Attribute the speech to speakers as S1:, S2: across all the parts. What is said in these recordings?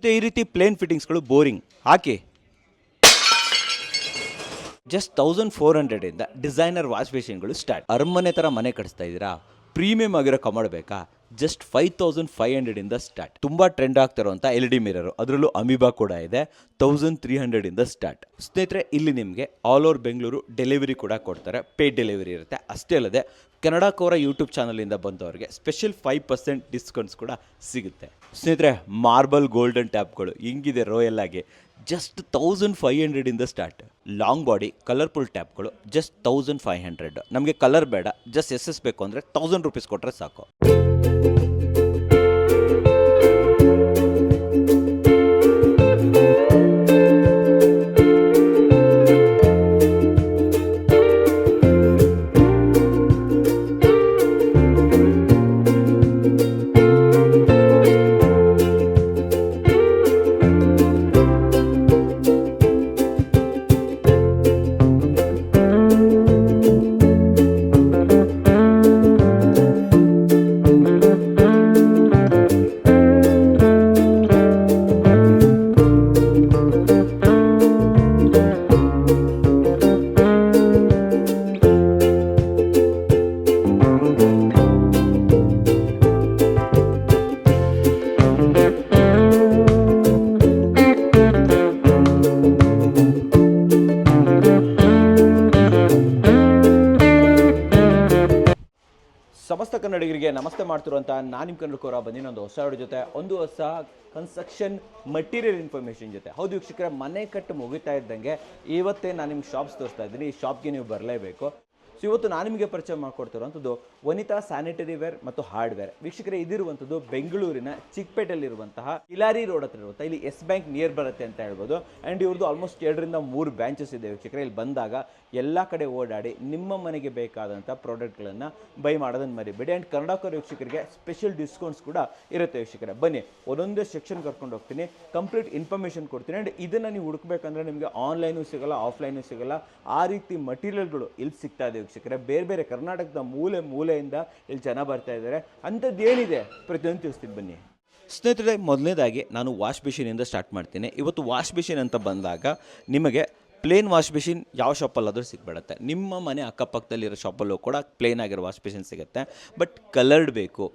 S1: ಸ್ನೇಹಿತರೆ, ಈ ರೀತಿ ಪ್ಲೇನ್ ಫಿಟ್ಟಿಂಗ್ಸ್ಗಳು ಬೋರಿಂಗ್ ಹಾಕಿ ಜಸ್ಟ್ 1400 ಡಿಸೈನರ್ ವಾಶ್ ಬೇಸಿನ್ಗಳು ಸ್ಟಾರ್ಟ್. ಅರಮನೆ ಥರ ಮನೆ ಕಟ್ಟಿಸ್ತಾ ಇದ್ದೀರಾ, ಪ್ರೀಮಿಯಂ ಆಗಿರೋ ಕಮೋಡ್ ಬೇಕಾ, ಜಸ್ಟ್ 5500 ಸ್ಟಾರ್ಟ್. ತುಂಬ ಟ್ರೆಂಡ್ ಆಗ್ತಿರೋಂಥ LED ಮಿರರು, ಅದರಲ್ಲೂ ಅಮೀಬಾ ಕೂಡ ಇದೆ, 1300 ಸ್ಟಾರ್ಟ್. ಸ್ನೇಹಿತರೆ, ಇಲ್ಲಿ ನಿಮಗೆ ಆಲ್ ಓವರ್ ಬೆಂಗಳೂರು ಡೆಲಿವರಿ ಕೂಡ ಕೊಡ್ತಾರೆ, ಪೇಡ್ ಡೆಲಿವರಿ ಇರುತ್ತೆ. ಅಷ್ಟೇ ಅಲ್ಲದೆ ಕನ್ನಡ ಕೋರ ಯೂಟ್ಯೂಬ್ ಚಾನಲಿಂದ ಬಂದವರಿಗೆ ಸ್ಪೆಷಲ್ 5% ಡಿಸ್ಕೌಂಟ್ಸ್ ಕೂಡ ಸಿಗುತ್ತೆ. ಸ್ನೇಹಿತರೆ, ಮಾರ್ಬಲ್ ಗೋಲ್ಡನ್ ಟ್ಯಾಪ್ಗಳು ಹಿಂಗಿದೆ ರೋಯಲ್ ಆಗಿ, just 1500 start. Long body colourful ಟ್ಯಾಪ್ಗಳು ಜಸ್ಟ್ 1500. ನಮಗೆ ಕಲರ್ ಬೇಡ, ಜಸ್ಟ್ SS ಬೇಕು ಅಂದರೆ 1000 ರೂಪೀಸ್ ಕೊಟ್ಟರೆ ಸಾಕು. ಸಮಸ್ತ ಕನ್ನಡಿಗರಿಗೆ ನಮಸ್ತೆ ಮಾಡ್ತಿರುವಂಥ ನಾನು ನಿಮ್ಮ ಕನ್ನಡ ಕೋರ ಬಂದಿನ ಒಂದು ಹೊಸ ವಿಡಿಯೋ ಜೊತೆ, ಒಂದು ಹೊಸ ಕನ್ಸ್ಟ್ರಕ್ಷನ್ ಮಟೀರಿಯಲ್ ಇನ್ಫಾರ್ಮೇಷನ್ ಜೊತೆ. ಹೌದು ವೀಕ್ಷಕರೇ, ಮನೆ ಕಟ್ಟು ಮುಗಿತಾ ಇದ್ದಂಗೆ ಇವತ್ತೇ ನಾನು ನಿಮ್ಗೆ ಶಾಪ್ಸ್ ತೋರಿಸ್ತಾ ಇದ್ದೀನಿ. ಈ ಶಾಪ್ಗೆ ನೀವು ಬರಲೇಬೇಕು. ಸೊ ಇವತ್ತು ನಾನು ನಿಮಗೆ ಪರಿಚಯ ಮಾಡಿಕೊಡ್ತಿರುವಂಥದ್ದು ವನಿತಾ ಸ್ಯಾನಿಟರಿ ವೇರ್ ಮತ್ತು ಹಾರ್ಡ್ವೇರ್. ವೀಕ್ಷಕರೇ, ಇದಿರುವಂಥದ್ದು ಬೆಂಗಳೂರಿನ ಚಿಕ್ಕಪೇಟೆಯಲ್ಲಿರುವಂತಹ ಕಿಲಾರಿ ರೋಡ್ ಹತ್ರ ಇರುತ್ತೆ. ಇಲ್ಲಿ ಎಸ್ ಬ್ಯಾಂಕ್ ನಿಯರ್ ಬರುತ್ತೆ ಅಂತ ಹೇಳ್ಬೋದು. ಆ್ಯಂಡ್ ಇವ್ರದ್ದು ಆಲ್ಮೋಸ್ಟ್ 2ರಿಂದ 3 ಬ್ರಾಂಚಸ್ ಇದೆ ವೀಕ್ಷಕರೇ. ಇಲ್ಲಿ ಬಂದಾಗ ಎಲ್ಲ ಕಡೆ ಓಡಾಡಿ ನಿಮ್ಮ ಮನೆಗೆ ಬೇಕಾದಂಥ ಪ್ರಾಡಕ್ಟ್ಗಳನ್ನು ಬೈ ಮಾಡೋದನ್ನು ಮರಿಬೇಡಿ. ಆ್ಯಂಡ್ ಕನ್ನಡಕರ ವೀಕ್ಷಕರಿಗೆ ಸ್ಪೆಷಲ್ ಡಿಸ್ಕೌಂಟ್ಸ್ ಕೂಡ ಇರುತ್ತೆ ವೀಕ್ಷಕರೇ. ಬನ್ನಿ, ಒಂದೊಂದೇ ಸೆಕ್ಷನ್ ಕರ್ಕೊಂಡು ಹೋಗ್ತೀನಿ, ಕಂಪ್ಲೀಟ್ ಇನ್ಫಾರ್ಮೇಷನ್ ಕೊಡ್ತೀನಿ. ಆ್ಯಂಡ್ ಇದನ್ನು ನೀವು ಹುಡುಕಬೇಕಂದ್ರೆ ನಿಮಗೆ ಆನ್ಲೈನು ಸಿಗೋಲ್ಲ, ಆಫ್ಲೈನು ಸಿಗೋಲ್ಲ. ಆ ರೀತಿ ಮಟೀರಿಯಲ್ಗಳು ಇಲ್ಲಿ ಸಿಗ್ತಾ ಇದೆ ವೀಕ್ಷಕರೇ. ಬೇರೆ ಬೇರೆ ಕರ್ನಾಟಕದ ಮೂಲೆಯಿಂದ ಇಲ್ಲಿ ಜನ ಬರ್ತಾ ಇದ್ದಾರೆ. ಅಂಥದ್ದು ಏನಿದೆ ಪ್ರತಿಯೊಂದು ತಿಳಿಸ್ತೀನಿ ಬನ್ನಿ. ಸ್ನೇಹಿತರೆ, ಮೊದಲನೇದಾಗಿ ನಾನು ವಾಶ್ ಬೇಸಿನಿಂದ ಸ್ಟಾರ್ಟ್ ಮಾಡ್ತೀನಿ. ಇವತ್ತು ವಾಶ್ ಬೇಸಿನ್ ಅಂತ ಬಂದಾಗ ನಿಮಗೆ ಪ್ಲೇನ್ ವಾಶ್ ಬೇಸಿನ್ ಯಾವ ಶಾಪಲ್ಲಾದರೂ ಸಿಗ್ಬಿಡುತ್ತೆ. ನಿಮ್ಮ ಮನೆ ಅಕ್ಕಪಕ್ಕದಲ್ಲಿರೋ ಶಾಪಲ್ಲೂ ಕೂಡ ಪ್ಲೇನ್ ಆಗಿರೋ ವಾಶ್ ಬೇಸಿನ್ ಸಿಗುತ್ತೆ. ಬಟ್ ಕಲರ್ಡ್ ಬೇಕು,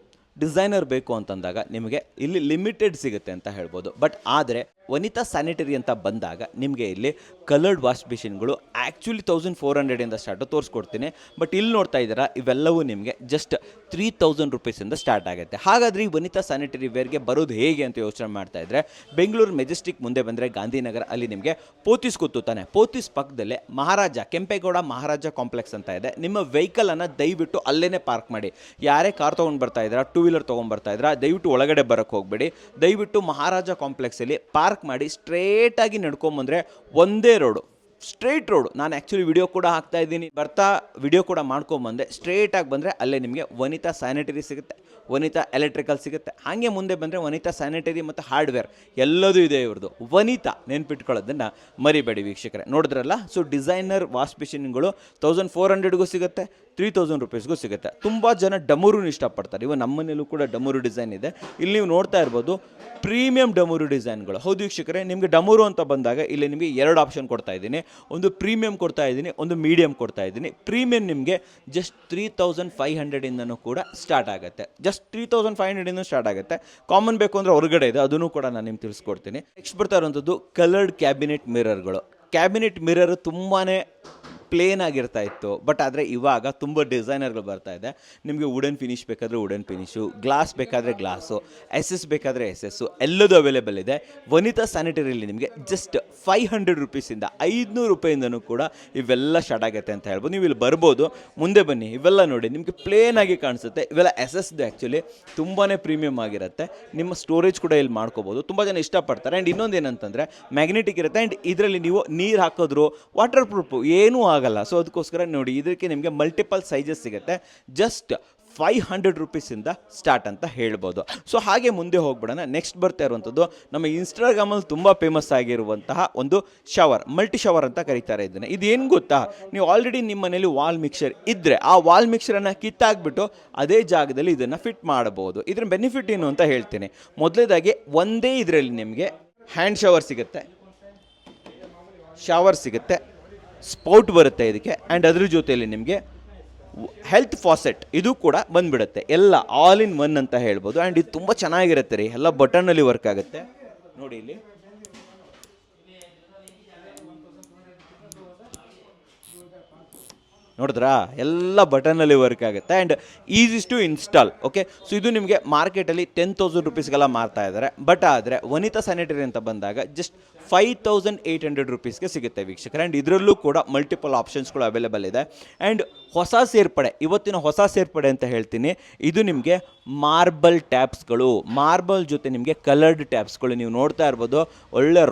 S1: ಡಿಸೈನರ್ ಬೇಕು ಅಂತಂದಾಗ ನಿಮಗೆ ಇಲ್ಲಿ ಲಿಮಿಟೆಡ್ ಸಿಗುತ್ತೆ ಅಂತ ಹೇಳ್ಬೋದು. ಬಟ್ ಆದರೆ ವನಿತಾ ಸ್ಯಾನಿಟರಿ ಅಂತ ಬಂದಾಗ ನಿಮಗೆ ಇಲ್ಲಿ ಕಲರ್ಡ್ ವಾಶ್ ಬೇಸಿನ್ಗಳು ಆ್ಯಕ್ಚುಲಿ 1400 ಸ್ಟಾರ್ಟು ತೋರಿಸ್ಕೊಡ್ತೀನಿ. ಬಟ್ ಇಲ್ಲಿ ನೋಡ್ತಾ ಇದ್ದೀರಾ, ಇವೆಲ್ಲವೂ ನಿಮಗೆ ಜಸ್ಟ್ 3000 ರೂಪೀಸಿಂದ ಸ್ಟಾರ್ಟ್ ಆಗುತ್ತೆ. ಹಾಗಾದರೆ ಈ ವನಿತಾ ಸ್ಯಾನಿಟರಿ ವೇರ್ಗೆ ಬರೋದು ಹೇಗೆ ಅಂತ ಯೋಚನೆ ಮಾಡ್ತಾ ಇದ್ದರೆ, ಬೆಂಗಳೂರು ಮೆಜೆಸ್ಟಿಕ್ ಮುಂದೆ ಬಂದರೆ ಗಾಂಧಿನಗರ, ಅಲ್ಲಿ ನಿಮಗೆ ಪೋತಿಸ್ ಗೊತ್ತಾನೆ. ಪೋತಿಸ್ ಪಕ್ಕದಲ್ಲೇ ಮಹಾರಾಜ ಕೆಂಪೇಗೌಡ ಮಹಾರಾಜ ಕಾಂಪ್ಲೆಕ್ಸ್ ಅಂತ ಇದೆ. ನಿಮ್ಮ ವೆಹಿಕಲನ್ನು ದಯವಿಟ್ಟು ಅಲ್ಲೇ ಪಾರ್ಕ್ ಮಾಡಿ. ಯಾರೇ ಕಾರ್ ತೊಗೊಂಡು ಬರ್ತಾ ಇದ್ದೀರಾ, 2 ವೀಲರ್ ತೊಗೊಂಡ್ಬರ್ತಾ ಇದ್ದೀರಾ, ದಯವಿಟ್ಟು ಒಳಗಡೆ ಬರೋಕ್ಕೆ ಹೋಗಬೇಡಿ. ದಯವಿಟ್ಟು ಮಹಾರಾಜ ಕಾಂಪ್ಲೆಕ್ಸಲ್ಲಿ ಪಾರ್ಕ್ ಮಾಡಿ ಸ್ಟ್ರೇಟಾಗಿ ನಡ್ಕೊಂಬಂದರೆ ಒಂದೇ ರೋಡು, ಸ್ಟ್ರೇಟ್ ರೋಡು. ನಾನು ಆ್ಯಕ್ಚುಲಿ ವಿಡಿಯೋ ಕೂಡ ಹಾಕ್ತಾ ಇದ್ದೀನಿ, ಬರ್ತಾ ವಿಡಿಯೋ ಕೂಡ ಮಾಡ್ಕೊಂಬಂದೆ. ಸ್ಟ್ರೇಟಾಗಿ ಬಂದರೆ ಅಲ್ಲೇ ನಿಮಗೆ ವನಿತಾ ಸ್ಯಾನಿಟರಿ ಸಿಗುತ್ತೆ, ವನಿತಾ ಎಲೆಕ್ಟ್ರಿಕಲ್ ಸಿಗುತ್ತೆ. ಹಾಗೆ ಮುಂದೆ ಬಂದರೆ ವನಿತಾ ಸ್ಯಾನಿಟರಿ ಮತ್ತು ಹಾರ್ಡ್ವೇರ್ ಎಲ್ಲದೂ ಇದೆ ಇವ್ರದ್ದು. ವನಿತಾ ನೆನ್ಪಿಟ್ಕೊಳ್ಳೋದನ್ನು ಮರಿಬೇಡಿ ವೀಕ್ಷಕರೇ. ನೋಡಿದ್ರಲ್ಲ, ಸೊ ಡಿಸೈನರ್ ವಾಶ್ ಬೇಸಿನ್ಗಳು 1400ಗೂ ಸಿಗುತ್ತೆ, 3000 ರೂಪೀಸ್ಗೂ ಸಿಗುತ್ತೆ. ತುಂಬ ಜನ ಡಮೂರನ್ನು ಇಷ್ಟಪಡ್ತಾರೆ. ಇವಾಗ ನಮ್ಮನೇಲೂ ಕೂಡ ಡಮೂರು ಡಿಸೈನ್ ಇದೆ. ಇಲ್ಲಿ ನೀವು ನೋಡ್ತಾ ಇರ್ಬೋದು ಪ್ರೀಮಿಯಂ ಡಮೂರು ಡಿಸೈನ್ಗಳು. ಹೌದು ವೀಕ್ಷಕರೇ, ನಿಮಗೆ ಡಮೂರು ಅಂತ ಬಂದಾಗ ಇಲ್ಲಿ ನಿಮಗೆ 2 ಆಪ್ಷನ್ ಕೊಡ್ತಾ ಇದ್ದೀನಿ. ಒಂದು ಪ್ರೀಮಿಯಂ ಕೊಡ್ತಾ ಇದ್ದೀನಿ, ಒಂದು ಮೀಡಿಯಂ ಕೊಡ್ತಾ ಇದ್ದೀನಿ. ಪ್ರೀಮಿಯಂ ನಿಮಗೆ ಜಸ್ಟ್ 3500 ಕೂಡ ಸ್ಟಾರ್ಟ್ ಆಗುತ್ತೆ. ಜಸ್ಟ್ 3500 ಸ್ಟಾರ್ಟ್ ಆಗುತ್ತೆ. ಕಾಮನ್ ಬೇಕು ಅಂದರೆ ಹೊರಗಡೆ ಇದೆ, ಅದನ್ನು ಕೂಡ ನಾನು ನಿಮ್ಗೆ ತಿಳಿಸ್ಕೊಡ್ತೀನಿ. ನೆಕ್ಸ್ಟ್ ಬರ್ತಾ ಇರುವಂಥದ್ದು ಕಲರ್ಡ್ ಕ್ಯಾಬಿನೆಟ್ ಮಿರರ್ಗಳು. ಕ್ಯಾಬಿನೆಟ್ ಮಿರರ್ ತುಂಬಾ ಪ್ಲೇನ್ ಆಗಿರ್ತಾ ಇತ್ತು. ಬಟ್ ಆದರೆ ಇವಾಗ ತುಂಬ ಡಿಸೈನರ್ಗಳು ಬರ್ತಾ ಇದೆ. ನಿಮಗೆ ವುಡನ್ ಫಿನಿಶ್ ಬೇಕಾದರೆ ವುಡನ್ ಫಿನಿಶು, ಗ್ಲಾಸ್ ಬೇಕಾದರೆ ಗ್ಲಾಸು, SS ಬೇಕಾದರೆ SS, ಎಲ್ಲದೂ ಅವೈಲೇಬಲ್ ಇದೆ. ವನಿತಾ ಸ್ಯಾನಿಟರಿಯಲ್ಲಿ ನಿಮಗೆ ಜಸ್ಟ್ 500 ರೂಪೀಸಿಂದ 500 ರೂಪಾಯಿಂದನೂ ಕೂಡ ಇವೆಲ್ಲ ಸ್ಟಾರ್ಟ್ ಆಗುತ್ತೆ ಅಂತ ಹೇಳ್ಬೋದು. ನೀವು ಇಲ್ಲಿ ಬರ್ಬೋದು, ಮುಂದೆ ಬನ್ನಿ. ಇವೆಲ್ಲ ನೋಡಿ, ನಿಮಗೆ ಪ್ಲೇನ್ ಆಗಿ ಕಾಣಿಸುತ್ತೆ. ಇವೆಲ್ಲ SSದು ಆ್ಯಕ್ಚುಲಿ ತುಂಬಾ ಪ್ರೀಮಿಯಮ್ ಆಗಿರುತ್ತೆ. ನಿಮ್ಮ ಸ್ಟೋರೇಜ್ ಕೂಡ ಇಲ್ಲಿ ಮಾಡ್ಕೋಬೋದು. ತುಂಬ ಜನ ಇಷ್ಟಪಡ್ತಾರೆ. ಆ್ಯಂಡ್ ಇನ್ನೊಂದು ಏನಂತಂದರೆ ಮ್ಯಾಗ್ನೆಟಿಕ್ ಇರುತ್ತೆ. ಆ್ಯಂಡ್ ಇದರಲ್ಲಿ ನೀವು ನೀರು ಹಾಕಿದ್ರು ವಾಟರ್ ಪ್ರೂಫು ಏನೂ ಆಗಲ್ಲ. ಸೊ ಅದಕ್ಕೋಸ್ಕರ ನೋಡಿ, ಇದಕ್ಕೆ ನಿಮಗೆ ಮಲ್ಟಿಪಲ್ ಸೈಜಸ್ ಸಿಗುತ್ತೆ. ಜಸ್ಟ್ ₹500 ಸ್ಟಾರ್ಟ್ ಅಂತ ಹೇಳ್ಬೋದು. ಸೊ ಹಾಗೆ ಮುಂದೆ ಹೋಗ್ಬಿಡೋಣ. ನೆಕ್ಸ್ಟ್ ಬರ್ತಾ ಇರುವಂಥದ್ದು ನಮ್ಮ ಇನ್ಸ್ಟಾಗ್ರಾಮಲ್ಲಿ ತುಂಬ ಫೇಮಸ್ ಆಗಿರುವಂತಹ ಒಂದು ಶವರ್, ಮಲ್ಟಿ ಶವರ್ ಅಂತ ಕರೀತಾರೆ ಇದನ್ನು. ಇದೇನು ಗೊತ್ತಾ, ನೀವು ಆಲ್ರೆಡಿ ನಿಮ್ಮ ಮನೇಲಿ ವಾಲ್ ಮಿಕ್ಸರ್ ಇದ್ದರೆ ಆ ವಾಲ್ ಮಿಕ್ಸರನ್ನು ಕಿತ್ತಾಕ್ಬಿಟ್ಟು ಅದೇ ಜಾಗದಲ್ಲಿ ಇದನ್ನು ಫಿಟ್ ಮಾಡಬಹುದು. ಇದರ ಬೆನಿಫಿಟ್ ಏನು ಅಂತ ಹೇಳ್ತೀನಿ. ಮೊದಲೇದಾಗಿ ಒಂದೇ ಇದರಲ್ಲಿ ನಿಮಗೆ ಹ್ಯಾಂಡ್ ಶವರ್ ಸಿಗುತ್ತೆ, ಸ್ಪೌಟ್ ಬರುತ್ತೆ ಇದಕ್ಕೆ, ಆ್ಯಂಡ್ ಅದ್ರ ಜೊತೆಯಲ್ಲಿ ನಿಮಗೆ ಹೆಲ್ತ್ ಫಾಸೆಟ್ ಇದು ಕೂಡ ಬಂದುಬಿಡುತ್ತೆ. ಎಲ್ಲ ಆಲ್ ಇನ್ ಒನ್ ಅಂತ ಹೇಳ್ಬೋದು. ಆ್ಯಂಡ್ ಇದು ತುಂಬ ಚೆನ್ನಾಗಿರುತ್ತೆ ರೀ, ಎಲ್ಲ ಬಟನ್ನಲ್ಲಿ ವರ್ಕ್ ಆಗುತ್ತೆ. ನೋಡಿ ಇಲ್ಲಿ ನೋಡಿದ್ರಾ, ಎಲ್ಲ ಬಟನಲ್ಲಿ ವರ್ಕ್ ಆಗುತ್ತೆ and easy's to install. Okay, so ಇದು ನಿಮಗೆ ಮಾರ್ಕೆಟಲ್ಲಿ ₹10,000 ಮಾರ್ತಾ ಇದ್ದಾರೆ. ಬಟ್ ಆದರೆ ವನಿತಾ ಸ್ಯಾನಿಟರಿ ಅಂತ ಬಂದಾಗ ಜಸ್ಟ್ ₹5,800 ಸಿಗುತ್ತೆ ವೀಕ್ಷಕರೇ. ಆ್ಯಂಡ್ ಇದರಲ್ಲೂ ಕೂಡ ಮಲ್ಟಿಪಲ್ ಆಪ್ಷನ್ಸ್ಗಳು ಅವೈಲೇಬಲ್ ಇದೆ. ಆ್ಯಂಡ್ ಹೊಸ ಸೇರ್ಪಡೆ, ಇವತ್ತಿನ ಹೊಸ ಸೇರ್ಪಡೆ ಅಂತ ಹೇಳ್ತೀನಿ, ಇದು ನಿಮಗೆ ಮಾರ್ಬಲ್ ಟ್ಯಾಪ್ಸ್ಗಳು, ಮಾರ್ಬಲ್ ಜೊತೆ ನಿಮಗೆ ಕಲರ್ಡ್ ಟ್ಯಾಪ್ಸ್ಗಳು. ನೀವು ನೋಡ್ತಾ ಇರ್ಬೋದು, ಒಳ್ಳೆ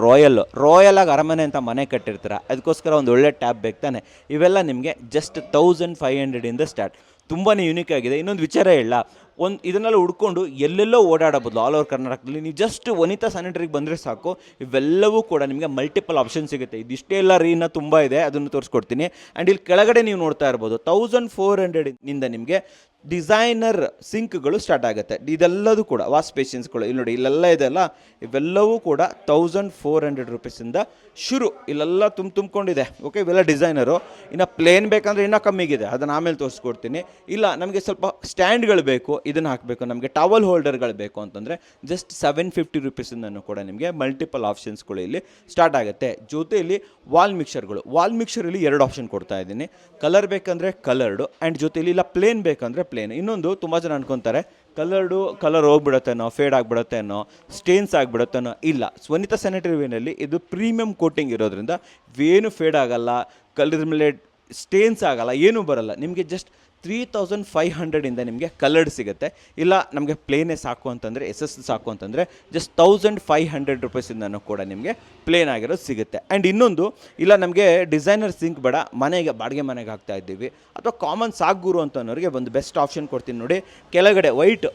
S1: ರಾಯಲ್ ಆಗಿ ಅರಮನೆ ಅಂತ ಮನೆ ಕಟ್ಟಿರ್ತೀರ, ಅದಕ್ಕೋಸ್ಕರ ಒಂದು ಒಳ್ಳೆ ಟ್ಯಾಪ್ ಬೇಕು ತಾನೆ. ಇವೆಲ್ಲ ನಿಮಗೆ ಜಸ್ಟ್ 1,500 ಸ್ಟಾರ್ಟ್. ತುಂಬಾ ಯೂನಿಕ್ ಆಗಿದೆ. ಇನ್ನೊಂದು ವಿಚಾರ ಇಲ್ಲ, ಇದನ್ನೆಲ್ಲ ಹುಡ್ಕೊಂಡು ಎಲ್ಲೆಲ್ಲೋ ಓಡಾಡಬಹುದು ಆಲ್ ಓವರ್ ಕರ್ನಾಟಕದಲ್ಲಿ. ನೀವು ಜಸ್ಟ್ ವನಿತಾ ಸ್ಯಾನಿಟರಿಗೆ ಬಂದರೆ ಸಾಕು, ಇವೆಲ್ಲವೂ ಕೂಡ ನಿಮಗೆ ಮಲ್ಟಿಪಲ್ ಆಪ್ಷನ್ ಸಿಗುತ್ತೆ. ಇದಿಷ್ಟೇ ಎಲ್ಲ ರೀನ ತುಂಬ ಇದೆ, ಅದನ್ನು ತೋರಿಸ್ಕೊಡ್ತೀನಿ. ಆ್ಯಂಡ್ ಇಲ್ಲಿ ಕೆಳಗಡೆ ನೀವು ನೋಡ್ತಾ ಇರ್ಬೋದು 1,400 ನಿಮಗೆ ಡಿಸೈನರ್ ಸಿಂಕ್ಗಳು ಸ್ಟಾರ್ಟ್ ಆಗುತ್ತೆ. ಇದೆಲ್ಲದೂ ಕೂಡ ವಾಶ್ ಬೇಸಿನ್ಸ್ಗಳು ಇಲ್ಲಿ ನೋಡಿ, ಇಲ್ಲೆಲ್ಲ ಇದೆಲ್ಲ, ಇವೆಲ್ಲವೂ ಕೂಡ ₹1,400 ಶುರು. ಇಲ್ಲೆಲ್ಲ ತುಂಬಿಕೊಂಡಿದೆ. ಓಕೆ, ಇವೆಲ್ಲ ಡಿಸೈನರು. ಇನ್ನು ಪ್ಲೇನ್ ಬೇಕಂದರೆ ಇನ್ನೂ ಕಮ್ಮಿಗಿದೆ, ಅದನ್ನು ಆಮೇಲೆ ತೋರಿಸ್ಕೊಡ್ತೀನಿ. ಇಲ್ಲ ನಮಗೆ ಸ್ವಲ್ಪ ಸ್ಟ್ಯಾಂಡ್ಗಳು ಬೇಕು, ಇದನ್ನು ಹಾಕಬೇಕು, ನಮಗೆ ಟವಲ್ ಹೋಲ್ಡರ್ಗಳು ಬೇಕು ಅಂತಂದರೆ ಜಸ್ಟ್ ₹750 ಕೂಡ ನಿಮಗೆ ಮಲ್ಟಿಪಲ್ ಆಪ್ಷನ್ಸ್ಗಳು ಇಲ್ಲಿ ಸ್ಟಾರ್ಟ್ ಆಗುತ್ತೆ. ಜೊತೆಯಲ್ಲಿ ವಾಲ್ ಮಿಕ್ಸರಲ್ಲಿ 2 ಆಪ್ಷನ್ ಕೊಡ್ತಾ ಇದ್ದೀನಿ. ಕಲರ್ ಬೇಕಂದರೆ ಕಲರ್ಡು, ಆ್ಯಂಡ್ ಜೊತೆಯಲ್ಲಿ ಇಲ್ಲ ಪ್ಲೇನ್ ಬೇಕಂದರೆ ಪ್ಲೇನ್. ಇನ್ನೊಂದು ತುಂಬ ಜನ ಅನ್ಕೊತಾರೆ ಕಲರ್ ಹೋಗ್ಬಿಡುತ್ತೇನೋ, ಫೇಡ್ ಆಗಿಬಿಡುತ್ತೇನೋ, ಸ್ಟೇನ್ಸ್ ಆಗಿಬಿಡುತ್ತೇನೋ. ಇಲ್ಲ, ವನಿತಾ ಸ್ಯಾನಿಟರಿ ವೇನಲ್ಲಿ ಇದು ಪ್ರೀಮಿಯಂ ಕೋಟಿಂಗ್ ಇರೋದ್ರಿಂದ ಏನು ಫೇಡ್ ಆಗಲ್ಲ, ಕಲರ್ ಮೇಲೆ ಸ್ಟೇನ್ಸ್ ಆಗಲ್ಲ, ಏನೂ ಬರಲ್ಲ. ನಿಮಗೆ ಜಸ್ಟ್ 3,500 ನಿಮಗೆ ಕಲರ್ಡ್ ಸಿಗುತ್ತೆ. ಇಲ್ಲ ನಮಗೆ ಪ್ಲೇನೇ ಸಾಕು ಅಂತಂದರೆ, ಸಾಕು ಅಂತಂದರೆ ಜಸ್ಟ್ ₹1,500 ಕೂಡ ನಿಮಗೆ ಪ್ಲೇನ್ ಆಗಿರೋದು ಸಿಗುತ್ತೆ. ಆ್ಯಂಡ್ ಇನ್ನೊಂದು, ಇಲ್ಲ ನಮಗೆ ಡಿಸೈನರ್ ಸಿಂಕ್ ಬೇಡ, ಮನೆಗೆ ಬಾಡಿಗೆ ಮನೆಗೆ ಹಾಕ್ತಾ ಇದ್ದೀವಿ ಅಥವಾ ಕಾಮನ್ ಸಾಕು ಗುರು ಅಂತನೋರಿಗೆ ಒಂದು ಬೆಸ್ಟ್ ಆಪ್ಷನ್ ಕೊಡ್ತೀನಿ ನೋಡಿ. ಕೆಳಗಡೆ ವೈಟ್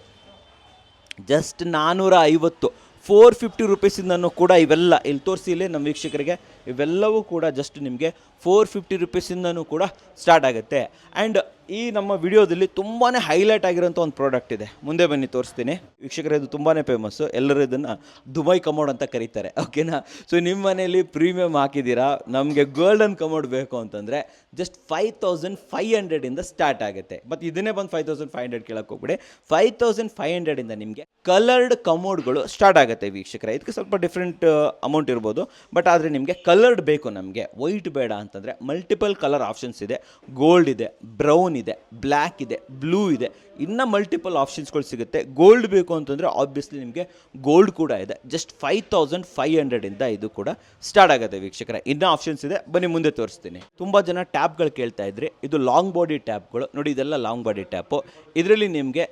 S1: ಜಸ್ಟ್ ₹450, ₹450 ಕೂಡ ಇವೆಲ್ಲ ಇಲ್ಲಿ ತೋರಿಸಿ ಇಲ್ಲಿ ನಮ್ಮ ವೀಕ್ಷಕರಿಗೆ. ಇವೆಲ್ಲವೂ ಕೂಡ ಜಸ್ಟ್ ನಿಮಗೆ ₹450 ಕೂಡ ಸ್ಟಾರ್ಟ್ ಆಗುತ್ತೆ. ಆ್ಯಂಡ್ ಈ ನಮ್ಮ ವಿಡಿಯೋದಲ್ಲಿ ತುಂಬಾ ಹೈಲೈಟ್ ಆಗಿರೋಂಥ ಒಂದು ಪ್ರಾಡಕ್ಟ್ ಇದೆ, ಮುಂದೆ ಬನ್ನಿ ತೋರಿಸ್ತೀನಿ ವೀಕ್ಷಕರೇ. ಇದು ತುಂಬಾ ಫೇಮಸ್ಸು, ಎಲ್ಲರೂ ಇದನ್ನು ದುಬೈ ಕಮೋಡ್ ಅಂತ ಕರೀತಾರೆ. ಓಕೆನಾ, ಸೊ ನಿಮ್ಮ ಮನೆಯಲ್ಲಿ ಪ್ರೀಮಿಯಮ್ ಹಾಕಿದ್ದೀರಾ, ನಮಗೆ ಗೋಲ್ಡನ್ ಕಮೋಡ್ ಬೇಕು ಅಂತಂದರೆ ಜಸ್ಟ್ ₹5,500 ಸ್ಟಾರ್ಟ್ ಆಗುತ್ತೆ. ಮತ್ತು ಇದನ್ನೇ ಬಂದು 5,500 ಕೇಳಕ್ಕೆ ಹೋಗ್ಬಿಡಿ. 5,500 ನಿಮಗೆ ಕಲರ್ಡ್ ಕಮೋಡ್ಗಳು ಸ್ಟಾರ್ಟ್ ಆಗುತ್ತೆ ವೀಕ್ಷಕರೇ. ಇದಕ್ಕೆ ಸ್ವಲ್ಪ ಡಿಫ್ರೆಂಟ್ ಅಮೌಂಟ್ ಇರ್ಬೋದು, ಬಟ್ ಆದರೆ ನಿಮಗೆ ಕಲರ್ಡ್ ಬೇಕು, ನಮಗೆ ವೈಟ್ ಬೇಡ ಅಂತಂದರೆ ಮಲ್ಟಿಪಲ್ ಕಲರ್ ಆಪ್ಷನ್ಸ್ ಇದೆ. ಗೋಲ್ಡ್ ಇದೆ, ಬ್ರೌನ್ ಇದೆ, ಬ್ಲ್ಯಾಕ್ ಇದೆ, ಬ್ಲೂ ಇದೆ, ಇನ್ನೂ ಮಲ್ಟಿಪಲ್ ಆಪ್ಷನ್ಸ್ಗಳು ಸಿಗುತ್ತೆ. ಗೋಲ್ಡ್ ಬೇಕು ಅಂತಂದರೆ ಆಬ್ವಿಯಸ್ಲಿ ನಿಮಗೆ ಗೋಲ್ಡ್ ಕೂಡ ಇದೆ. ಜಸ್ಟ್ 5,500 ಇದು ಕೂಡ ಸ್ಟಾರ್ಟ್ ಆಗುತ್ತೆ ವೀಕ್ಷಕರೇ. ಇನ್ನೂ ಆಪ್ಷನ್ಸ್ ಇದೆ, ಬನ್ನಿ ಮುಂದೆ ತೋರಿಸ್ತೀನಿ. ತುಂಬ ಜನ ಟ್ಯಾಪ್ಗಳು ಕೇಳ್ತಾ ಇದ್ರಿ, ಇದು ಲಾಂಗ್ ಬಾಡಿ ಟ್ಯಾಪ್ಗಳು ನೋಡಿ. ಇದೆಲ್ಲ ಲಾಂಗ್ ಬಾಡಿ ಟ್ಯಾಪು. ಇದರಲ್ಲಿ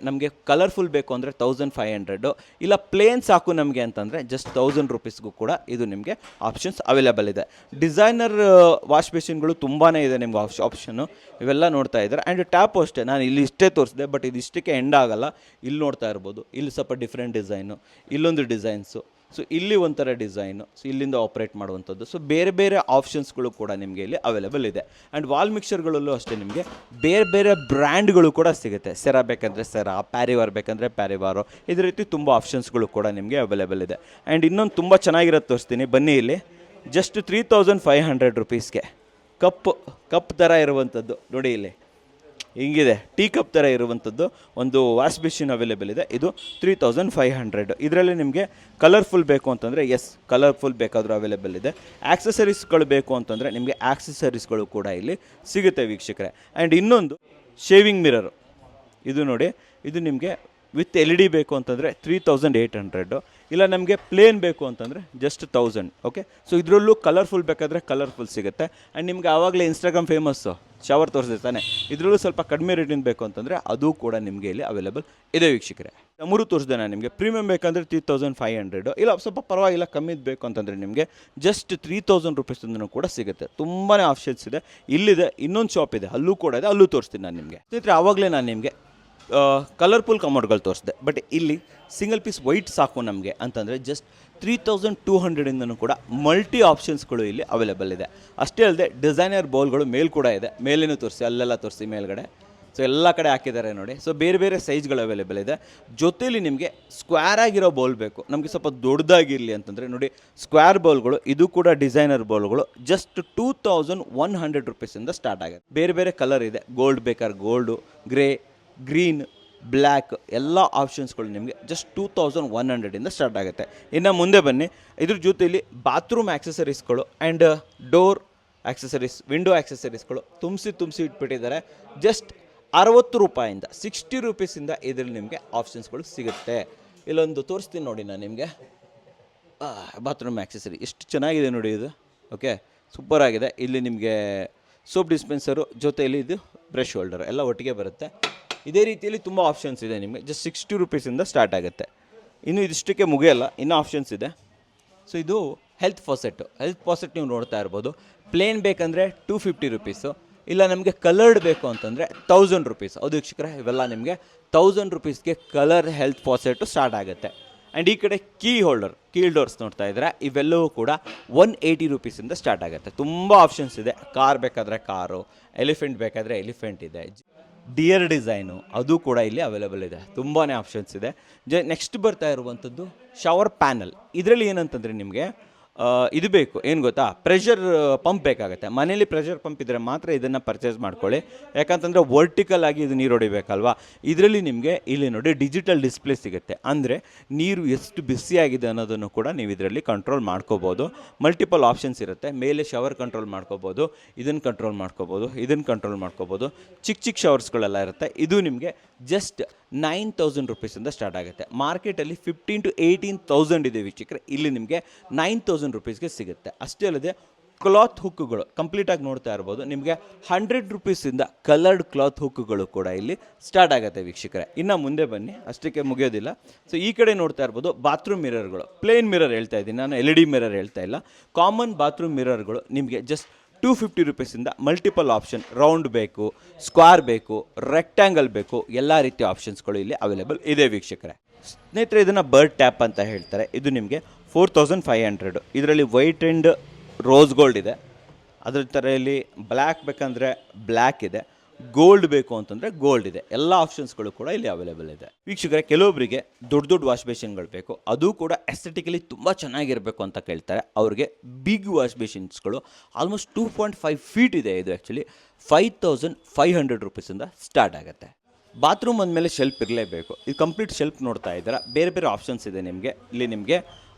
S1: ನಮಗೆ ಕಲರ್ಫುಲ್ ಬೇಕು ಅಂದರೆ 1,500, ಇಲ್ಲ ಪ್ಲೇನ್ ಸಾಕು ನಮಗೆ ಅಂತಂದರೆ ಜಸ್ಟ್ ₹1,000 ಕೂಡ ಇದು ನಿಮಗೆ ಆಪ್ಷನ್ಸ್ ಅವೈಲೇಬಲ್ ಇದೆ. ಡಿಸೈನರ್ ವಾಶ್ ಬೇಸಿನ್ಗಳು ತುಂಬಾ ಇದೆ ನಿಮ್ಗೆ ಆಪ್ಷನ್ನು, ಇವೆಲ್ಲ ನೋಡ್ತಾ ಇದ್ದಾರೆ. ಆ್ಯಂಡ್ ಟ್ಯಾಪು ಅಷ್ಟೇ, ನಾನು ಇಲ್ಲಿ ಇಷ್ಟೇ ತೋರಿಸಿದೆ, ಬಟ್ ಇದು ಇಷ್ಟಕ್ಕೆ ಎಂಡ್ ಆಗಲ್ಲ. ಇಲ್ಲಿ ನೋಡ್ತಾ ಇರ್ಬೋದು, ಇಲ್ಲಿ ಸ್ವಲ್ಪ ಡಿಫ್ರೆಂಟ್ ಡಿಸೈನು, ಇಲ್ಲೊಂದು ಡಿಸೈನ್ಸು, ಸೊ ಇಲ್ಲಿ ಒಂಥರ ಡಿಸೈನು, ಸೊ ಇಲ್ಲಿಂದ ಆಪ್ರೇಟ್ ಮಾಡುವಂಥದ್ದು. ಸೊ ಬೇರೆ ಬೇರೆ ಆಪ್ಷನ್ಸ್ಗಳು ಕೂಡ ನಿಮಗೆ ಇಲ್ಲಿ ಅವೈಲೇಬಲ್ ಇದೆ. ಆ್ಯಂಡ್ ವಾಲ್ ಮಿಕ್ಸರ್ಗಳಲ್ಲೂ ಅಷ್ಟೇ ನಿಮಗೆ ಬೇರೆ ಬೇರೆ ಬ್ರ್ಯಾಂಡ್ಗಳು ಕೂಡ ಸಿಗುತ್ತೆ. ಸೆರಾ ಬೇಕಂದರೆ ಸೆರಾ, ಪ್ಯಾರಿವಾರ್ ಬೇಕಂದರೆ ಪ್ಯಾರಿವಾರು, ಇದೇ ರೀತಿ ತುಂಬ ಆಪ್ಷನ್ಸ್ಗಳು ಕೂಡ ನಿಮಗೆ ಅವೈಲೇಬಲ್ ಇದೆ. ಆ್ಯಂಡ್ ಇನ್ನೊಂದು ತುಂಬ ಚೆನ್ನಾಗಿರೋದು ತೋರಿಸ್ತೀನಿ ಬನ್ನಿ. ಇಲ್ಲಿ ಜಸ್ಟ್ ₹3,500 ಕಪ್ ಥರ ಇರುವಂಥದ್ದು ನೋಡಿ, ಇಲ್ಲಿ ಹಿಂಗಿದೆ, ಟೀ ಕಪ್ ಥರ ಇರುವಂಥದ್ದು ಒಂದು ವಾಶ್ ಬೇಸಿನ್ ಅವೈಲೇಬಲ್ ಇದೆ. ಇದು 3,500. ಇದರಲ್ಲಿ ನಿಮಗೆ ಕಲರ್ಫುಲ್ ಬೇಕು ಅಂತಂದರೆ ಕಲರ್ಫುಲ್ ಬೇಕಾದರೂ ಅವೈಲೇಬಲ್ ಇದೆ. ಆಕ್ಸೆಸರೀಸ್ಗಳು ಬೇಕು ಅಂತಂದರೆ ನಿಮಗೆ ಆಕ್ಸೆಸರೀಸ್ಗಳು ಕೂಡ ಇಲ್ಲಿ ಸಿಗುತ್ತೆ ವೀಕ್ಷಕರೇ. ಆ್ಯಂಡ್ ಇನ್ನೊಂದು ಶೇವಿಂಗ್ ಮಿರರು, ಇದು ನೋಡಿ, ಇದು ನಿಮಗೆ ವಿತ್ LED ಬೇಕು ಅಂತಂದರೆ 3,800, ಇಲ್ಲ ನಮಗೆ ಪ್ಲೇನ್ ಬೇಕು ಅಂತಂದರೆ ಜಸ್ಟ್ 1,000. ಓಕೆ, ಸೊ ಇದರಲ್ಲೂ ಕಲರ್ಫುಲ್ ಬೇಕಾದರೆ ಕಲರ್ಫುಲ್ ಸಿಗುತ್ತೆ. ಆ್ಯಂಡ್ ನಿಮಗೆ ಆವಾಗಲೇ ಇನ್ಸ್ಟಾಗ್ರಾಮ್ ಫೇಮಸ್ಸು ಶವರ್ ತೋರಿಸಿರ್ತಾನೆ, ಇದರಲ್ಲೂ ಸ್ವಲ್ಪ ಕಡಿಮೆ ರೇಟಿಂದ ಬೇಕು ಅಂತಂದರೆ ಅದು ಕೂಡ ನಿಮಗೆ ಇಲ್ಲಿ ಅವೈಲೇಬಲ್ ಇದೆ ವೀಕ್ಷಕರೇ. 3 ತೋರಿಸಿದೆ ನಾನು ನಿಮಗೆ. ಪ್ರೀಮಿಯಮ್ ಬೇಕಂದರೆ 3,500, ಇಲ್ಲ ಸ್ವಲ್ಪ ಪರವಾಗಿಲ್ಲ ಕಮ್ಮಿದು ಬೇಕು ಅಂತಂದರೆ ನಿಮಗೆ ಜಸ್ಟ್ ₹3,000 ಕೂಡ ಸಿಗುತ್ತೆ. ತುಂಬಾ ಆಪ್ಷನ್ಸ್ ಇದೆ. ಇಲ್ಲಿದೆ, ಇನ್ನೊಂದು ಶಾಪ್ ಇದೆ, ಅಲ್ಲೂ ಕೂಡ ಇದೆ, ಅಲ್ಲೂ ತೋರಿಸ್ತೀನಿ ನಾನು ನಿಮಗೆ. ಸ್ನೇಹಿತರೆ, ಆವಾಗಲೇ ನಾನು ನಿಮಗೆ ಕಲರ್ಫುಲ್ ಕಮೋಡ್ಗಳು ತೋರಿಸಿದೆ. ಬಟ್ ಇಲ್ಲಿ ಸಿಂಗಲ್ ಪೀಸ್ ವೈಟ್ ಸಾಕು ನಮಗೆ ಅಂತಂದರೆ ಜಸ್ಟ್ 3200ಇಂದನೂ ಕೂಡ ಮಲ್ಟಿ ಆಪ್ಷನ್ಸ್ಗಳು ಇಲ್ಲಿ ಅವೈಲೇಬಲ್ ಇದೆ. ಅಷ್ಟೇ ಅಲ್ಲದೆ ಡಿಸೈನರ್ ಬೌಲ್ಗಳು ಮೇಲ್ ಕೂಡ ಇದೆ. ಮೇಲೇನೂ ತೋರಿಸಿ, ಅಲ್ಲೆಲ್ಲ ತೋರಿಸಿ ಮೇಲ್ಗಡೆ. ಸೊ ಎಲ್ಲ ಕಡೆ ಹಾಕಿದ್ದಾರೆ ನೋಡಿ. ಸೊ ಬೇರೆ ಬೇರೆ ಸೈಜ್ಗಳು ಅವೈಲೇಬಲ್ ಇದೆ. ಜೊತೆಯಲ್ಲಿ ನಿಮಗೆ ಸ್ಕ್ವೇರ್ ಆಗಿರೋ ಬೌಲ್ ಬೇಕು, ನಮಗೆ ಸ್ವಲ್ಪ ದೊಡ್ಡದಾಗಿರಲಿ ಅಂತಂದರೆ ನೋಡಿ ಸ್ಕ್ವೇರ್ ಬೌಲ್ಗಳು, ಇದು ಕೂಡ ಡಿಸೈನರ್ ಬೌಲ್ಗಳು ಜಸ್ಟ್ 2100 ರುಪೀಸಿಂದ ಸ್ಟಾರ್ಟ್ ಆಗುತ್ತೆ. ಬೇರೆ ಬೇರೆ ಕಲರ್ ಇದೆ, ಗೋಲ್ಡ್ ಬೇಕಾದ್ರೆ ಗೋಲ್ಡು, ಗ್ರೇ, ಗ್ರೀನ್, ಬ್ಲ್ಯಾಕ್ ಎಲ್ಲ ಆಪ್ಷನ್ಸ್ಗಳು ನಿಮಗೆ ಜಸ್ಟ್ 2100ಇಂದ ಸ್ಟಾರ್ಟ್ ಆಗುತ್ತೆ. ಇನ್ನು ಮುಂದೆ ಬನ್ನಿ, ಇದ್ರ ಜೊತೆಯಲ್ಲಿ ಬಾತ್ರೂಮ್ ಆ್ಯಕ್ಸಸರೀಸ್ಗಳು ಆ್ಯಂಡ್ ಡೋರ್ ಆ್ಯಕ್ಸಸರೀಸ್, ವಿಂಡೋ ಆ್ಯಕ್ಸಸರೀಸ್ಗಳು ತುಂಬಿಸಿ ಇಟ್ಬಿಟ್ಟಿದ್ದಾರೆ. ಜಸ್ಟ್ 60 ರೂಪಾಯಿಂದ 60 ರುಪೀಸಿಂದ ಇದರಲ್ಲಿ ನಿಮಗೆ ಆಪ್ಷನ್ಸ್ಗಳು ಸಿಗುತ್ತೆ. ಇಲ್ಲೊಂದು ತೋರಿಸ್ತೀನಿ ನೋಡಿ ನಾನು ನಿಮಗೆ, ಬಾತ್ರೂಮ್ ಆ್ಯಕ್ಸಸರಿ ಎಷ್ಟು ಚೆನ್ನಾಗಿದೆ ನೋಡಿ ಇದು. ಓಕೆ, ಸೂಪರ್ ಆಗಿದೆ. ಇಲ್ಲಿ ನಿಮಗೆ ಸೋಪ್ ಡಿಸ್ಪೆನ್ಸರು ಜೊತೆಯಲ್ಲಿ ಇದು ಬ್ರಷ್ ಹೋಲ್ಡರ್ ಎಲ್ಲ ಒಟ್ಟಿಗೆ ಬರುತ್ತೆ. ಇದೇ ರೀತಿಯಲ್ಲಿ ತುಂಬ ಆಪ್ಷನ್ಸ್ ಇದೆ ನಿಮಗೆ. ಜಸ್ಟ್ 60 ರುಪೀಸಿಂದ ಸ್ಟಾರ್ಟ್ ಆಗುತ್ತೆ. ಇನ್ನು ಇದಿಷ್ಟಕ್ಕೆ ಮುಗಿಯಲ್ಲ, ಇನ್ನೂ ಆಪ್ಷನ್ಸ್ ಇದೆ. ಸೊ ಇದು ಹೆಲ್ತ್ ಫಾಸೆಟ್ ನೀವು ನೋಡ್ತಾ ಇರ್ಬೋದು. ಪ್ಲೇನ್ ಬೇಕಂದರೆ 250 ರುಪೀಸು, ಇಲ್ಲ ನಮಗೆ ಕಲರ್ಡ್ ಬೇಕು ಅಂತಂದರೆ 1000 ರುಪೀಸ್. ಹೌದು ವೀಕ್ಷಕರೇ, ಇವೆಲ್ಲ ನಿಮಗೆ 1000 ರುಪೀಸ್ಗೆ ಕಲರ್ ಹೆಲ್ತ್ ಫಾಸೆಟು ಸ್ಟಾರ್ಟ್ ಆಗುತ್ತೆ. ಆ್ಯಂಡ್ ಈ ಕಡೆ ಕೀ ಡೋರ್ಸ್ ನೋಡ್ತಾ ಇದ್ದರೆ ಇವೆಲ್ಲವೂ ಕೂಡ 180 ರುಪೀಸಿಂದ ಸ್ಟಾರ್ಟ್ ಆಗುತ್ತೆ. ತುಂಬ ಆಪ್ಷನ್ಸ್ ಇದೆ. ಕಾರ್ ಬೇಕಾದರೆ ಕಾರು, ಎಲಿಫೆಂಟ್ ಬೇಕಾದರೆ ಎಲಿಫೆಂಟ್ ಇದೆ, ಡಿಯರ್ ಡಿಸೈನು ಅದು ಕೂಡ ಇಲ್ಲಿ ಅವೈಲೇಬಲ್ ಇದೆ. ತುಂಬಾ ಆಪ್ಷನ್ಸ್ ಇದೆ. ನೆಕ್ಸ್ಟ್ ಬರ್ತಾ ಇರುವಂಥದ್ದು ಶವರ್ ಪ್ಯಾನಲ್. ಇದರಲ್ಲಿ ಏನಂತಂದರೆ ನಿಮಗೆ ಇದು ಬೇಕು, ಏನು ಗೊತ್ತಾ, ಪ್ರೆಷರ್ ಪಂಪ್ ಬೇಕಾಗುತ್ತೆ. ಮನೇಲಿ ಪ್ರೆಷರ್ ಪಂಪ್ ಇದ್ದರೆ ಮಾತ್ರ ಇದನ್ನು ಪರ್ಚೇಸ್ ಮಾಡ್ಕೊಳ್ಳಿ. ಯಾಕಂತಂದರೆ ವರ್ಟಿಕಲ್ ಆಗಿ ಇದು ನೀರು ಹೊಡಿಬೇಕಲ್ವಾ. ಇದರಲ್ಲಿ ನಿಮಗೆ ಇಲ್ಲಿ ನೋಡಿ ಡಿಜಿಟಲ್ ಡಿಸ್ಪ್ಲೇ ಸಿಗುತ್ತೆ. ಅಂದರೆ ನೀರು ಎಷ್ಟು ಬಿಸಿಯಾಗಿದೆ ಅನ್ನೋದನ್ನು ಕೂಡ ನೀವು ಇದರಲ್ಲಿ ಕಂಟ್ರೋಲ್ ಮಾಡ್ಕೋಬೋದು. ಮಲ್ಟಿಪಲ್ ಆಪ್ಷನ್ಸ್ ಇರುತ್ತೆ. ಮೇಲೆ ಶವರ್ ಕಂಟ್ರೋಲ್ ಮಾಡ್ಕೋಬೋದು, ಇದನ್ನು ಕಂಟ್ರೋಲ್ ಮಾಡ್ಕೋಬೋದು, ಚಿಕ್ಕ ಶವರ್ಸ್ಗಳೆಲ್ಲ ಇರುತ್ತೆ. ಇದು ನಿಮಗೆ ಜಸ್ಟ್ 9000 ರುಪೀಸಿಂದ ಸ್ಟಾರ್ಟ್ ಆಗುತ್ತೆ. ಮಾರ್ಕೆಟಲ್ಲಿ 15,000 to 18,000 ಇದೆ ವೀಕ್ಷಕರೇ. ಇಲ್ಲಿ ನಿಮಗೆ 9000 ರುಪೀಸ್ಗೆ ಸಿಗುತ್ತೆ. ಅಷ್ಟೇ ಅಲ್ಲದೆ ಕ್ಲಾತ್ ಹುಕ್ಕುಗಳು ಕಂಪ್ಲೀಟಾಗಿ ನೋಡ್ತಾ ಇರ್ಬೋದು. ನಿಮಗೆ 100 ರುಪೀಸಿಂದ ಕಲರ್ಡ್ ಕ್ಲಾತ್ ಹುಕ್ಕುಗಳು ಕೂಡ ಇಲ್ಲಿ ಸ್ಟಾರ್ಟ್ ಆಗುತ್ತೆ ವೀಕ್ಷಕರೇ. ಇನ್ನು ಮುಂದೆ ಬನ್ನಿ, ಅಷ್ಟಕ್ಕೆ ಮುಗಿಯೋದಿಲ್ಲ. ಸೊ ಈ ಕಡೆ ನೋಡ್ತಾ ಇರ್ಬೋದು ಬಾತ್ರೂಮ್ ಮಿರರ್ಗಳು. ಪ್ಲೇನ್ ಮಿರರ್ ಹೇಳ್ತಾ ಇದ್ದೀನಿ ನಾನು, LED ಮಿರರ್ ಹೇಳ್ತಾ ಇಲ್ಲ. ಕಾಮನ್ ಬಾತ್ರೂಮ್ ಮಿರರ್ಗಳು ನಿಮಗೆ ಜಸ್ಟ್ 250 ರುಪೀಸಿಂದ ಮಲ್ಟಿಪಲ್ ಆಪ್ಷನ್, ರೌಂಡ್ ಬೇಕು, ಸ್ಕ್ವೇರ್ ಬೇಕು, ರೆಕ್ಟ್ಯಾಂಗಲ್ ಬೇಕು, ಎಲ್ಲ ರೀತಿಯ ಆಪ್ಷನ್ಸ್ಗಳು ಇಲ್ಲಿ ಅವೈಲೇಬಲ್ ಇದೆ ವೀಕ್ಷಕರೇ. ಸ್ನೇಹಿತರೆ, ಇದನ್ನು ಬರ್ಡ್ ಟ್ಯಾಪ್ ಅಂತ ಹೇಳ್ತಾರೆ. ಇದು ನಿಮಗೆ 4500. ಇದರಲ್ಲಿ ವೈಟ್ ಆ್ಯಂಡ್ ರೋಸ್ ಗೋಲ್ಡ್ ಇದೆ. ಅದ್ರ ಥರ ಇಲ್ಲಿ ಬ್ಲ್ಯಾಕ್ ಬೇಕಂದರೆ ಬ್ಲ್ಯಾಕ್ ಇದೆ, ಗೋಲ್ಡ್ ಬೇಕು ಅಂತಂದರೆ ಗೋಲ್ಡ್ ಇದೆ. ಎಲ್ಲ ಆಪ್ಷನ್ಸ್ಗಳು ಕೂಡ ಇಲ್ಲಿ ಅವೈಲೇಬಲ್ ಇದೆ ವೀಕ್ಷಕರೇ. ಕೆಲವೊಬ್ಬರಿಗೆ ದೊಡ್ಡ ವಾಶ್ ಬೇಸಿನ್ಗಳು ಬೇಕು, ಅದು ಕೂಡ ಎಸ್ಥೆಟಿಕಲಿ ತುಂಬ ಚೆನ್ನಾಗಿರಬೇಕು ಅಂತ ಕೇಳ್ತಾರೆ. ಅವ್ರಿಗೆ ಬಿಗ್ ವಾಶ್ ಬೇಸಿನ್ಸ್ಗಳು ಆಲ್ಮೋಸ್ಟ್ 2.5 ಫೀಟ್ ಇದೆ. ಇದು ಆ್ಯಕ್ಚುಲಿ 5500 ರುಪೀಸಿಂದ ಸ್ಟಾರ್ಟ್ ಆಗುತ್ತೆ. ಬಾತ್ರೂಮ್ ಅಂದಮೇಲೆ ಶೆಲ್ಫ್ ಇರಲೇಬೇಕು. ಇದು ಕಂಪ್ಲೀಟ್ ಶೆಲ್ಫ್ ನೋಡ್ತಾ ಇದ್ದೀರಾ. ಬೇರೆ ಬೇರೆ ಆಪ್ಷನ್ಸ್ ಇದೆ ನಿಮಗೆ. ಇಲ್ಲಿ ನಿಮಗೆ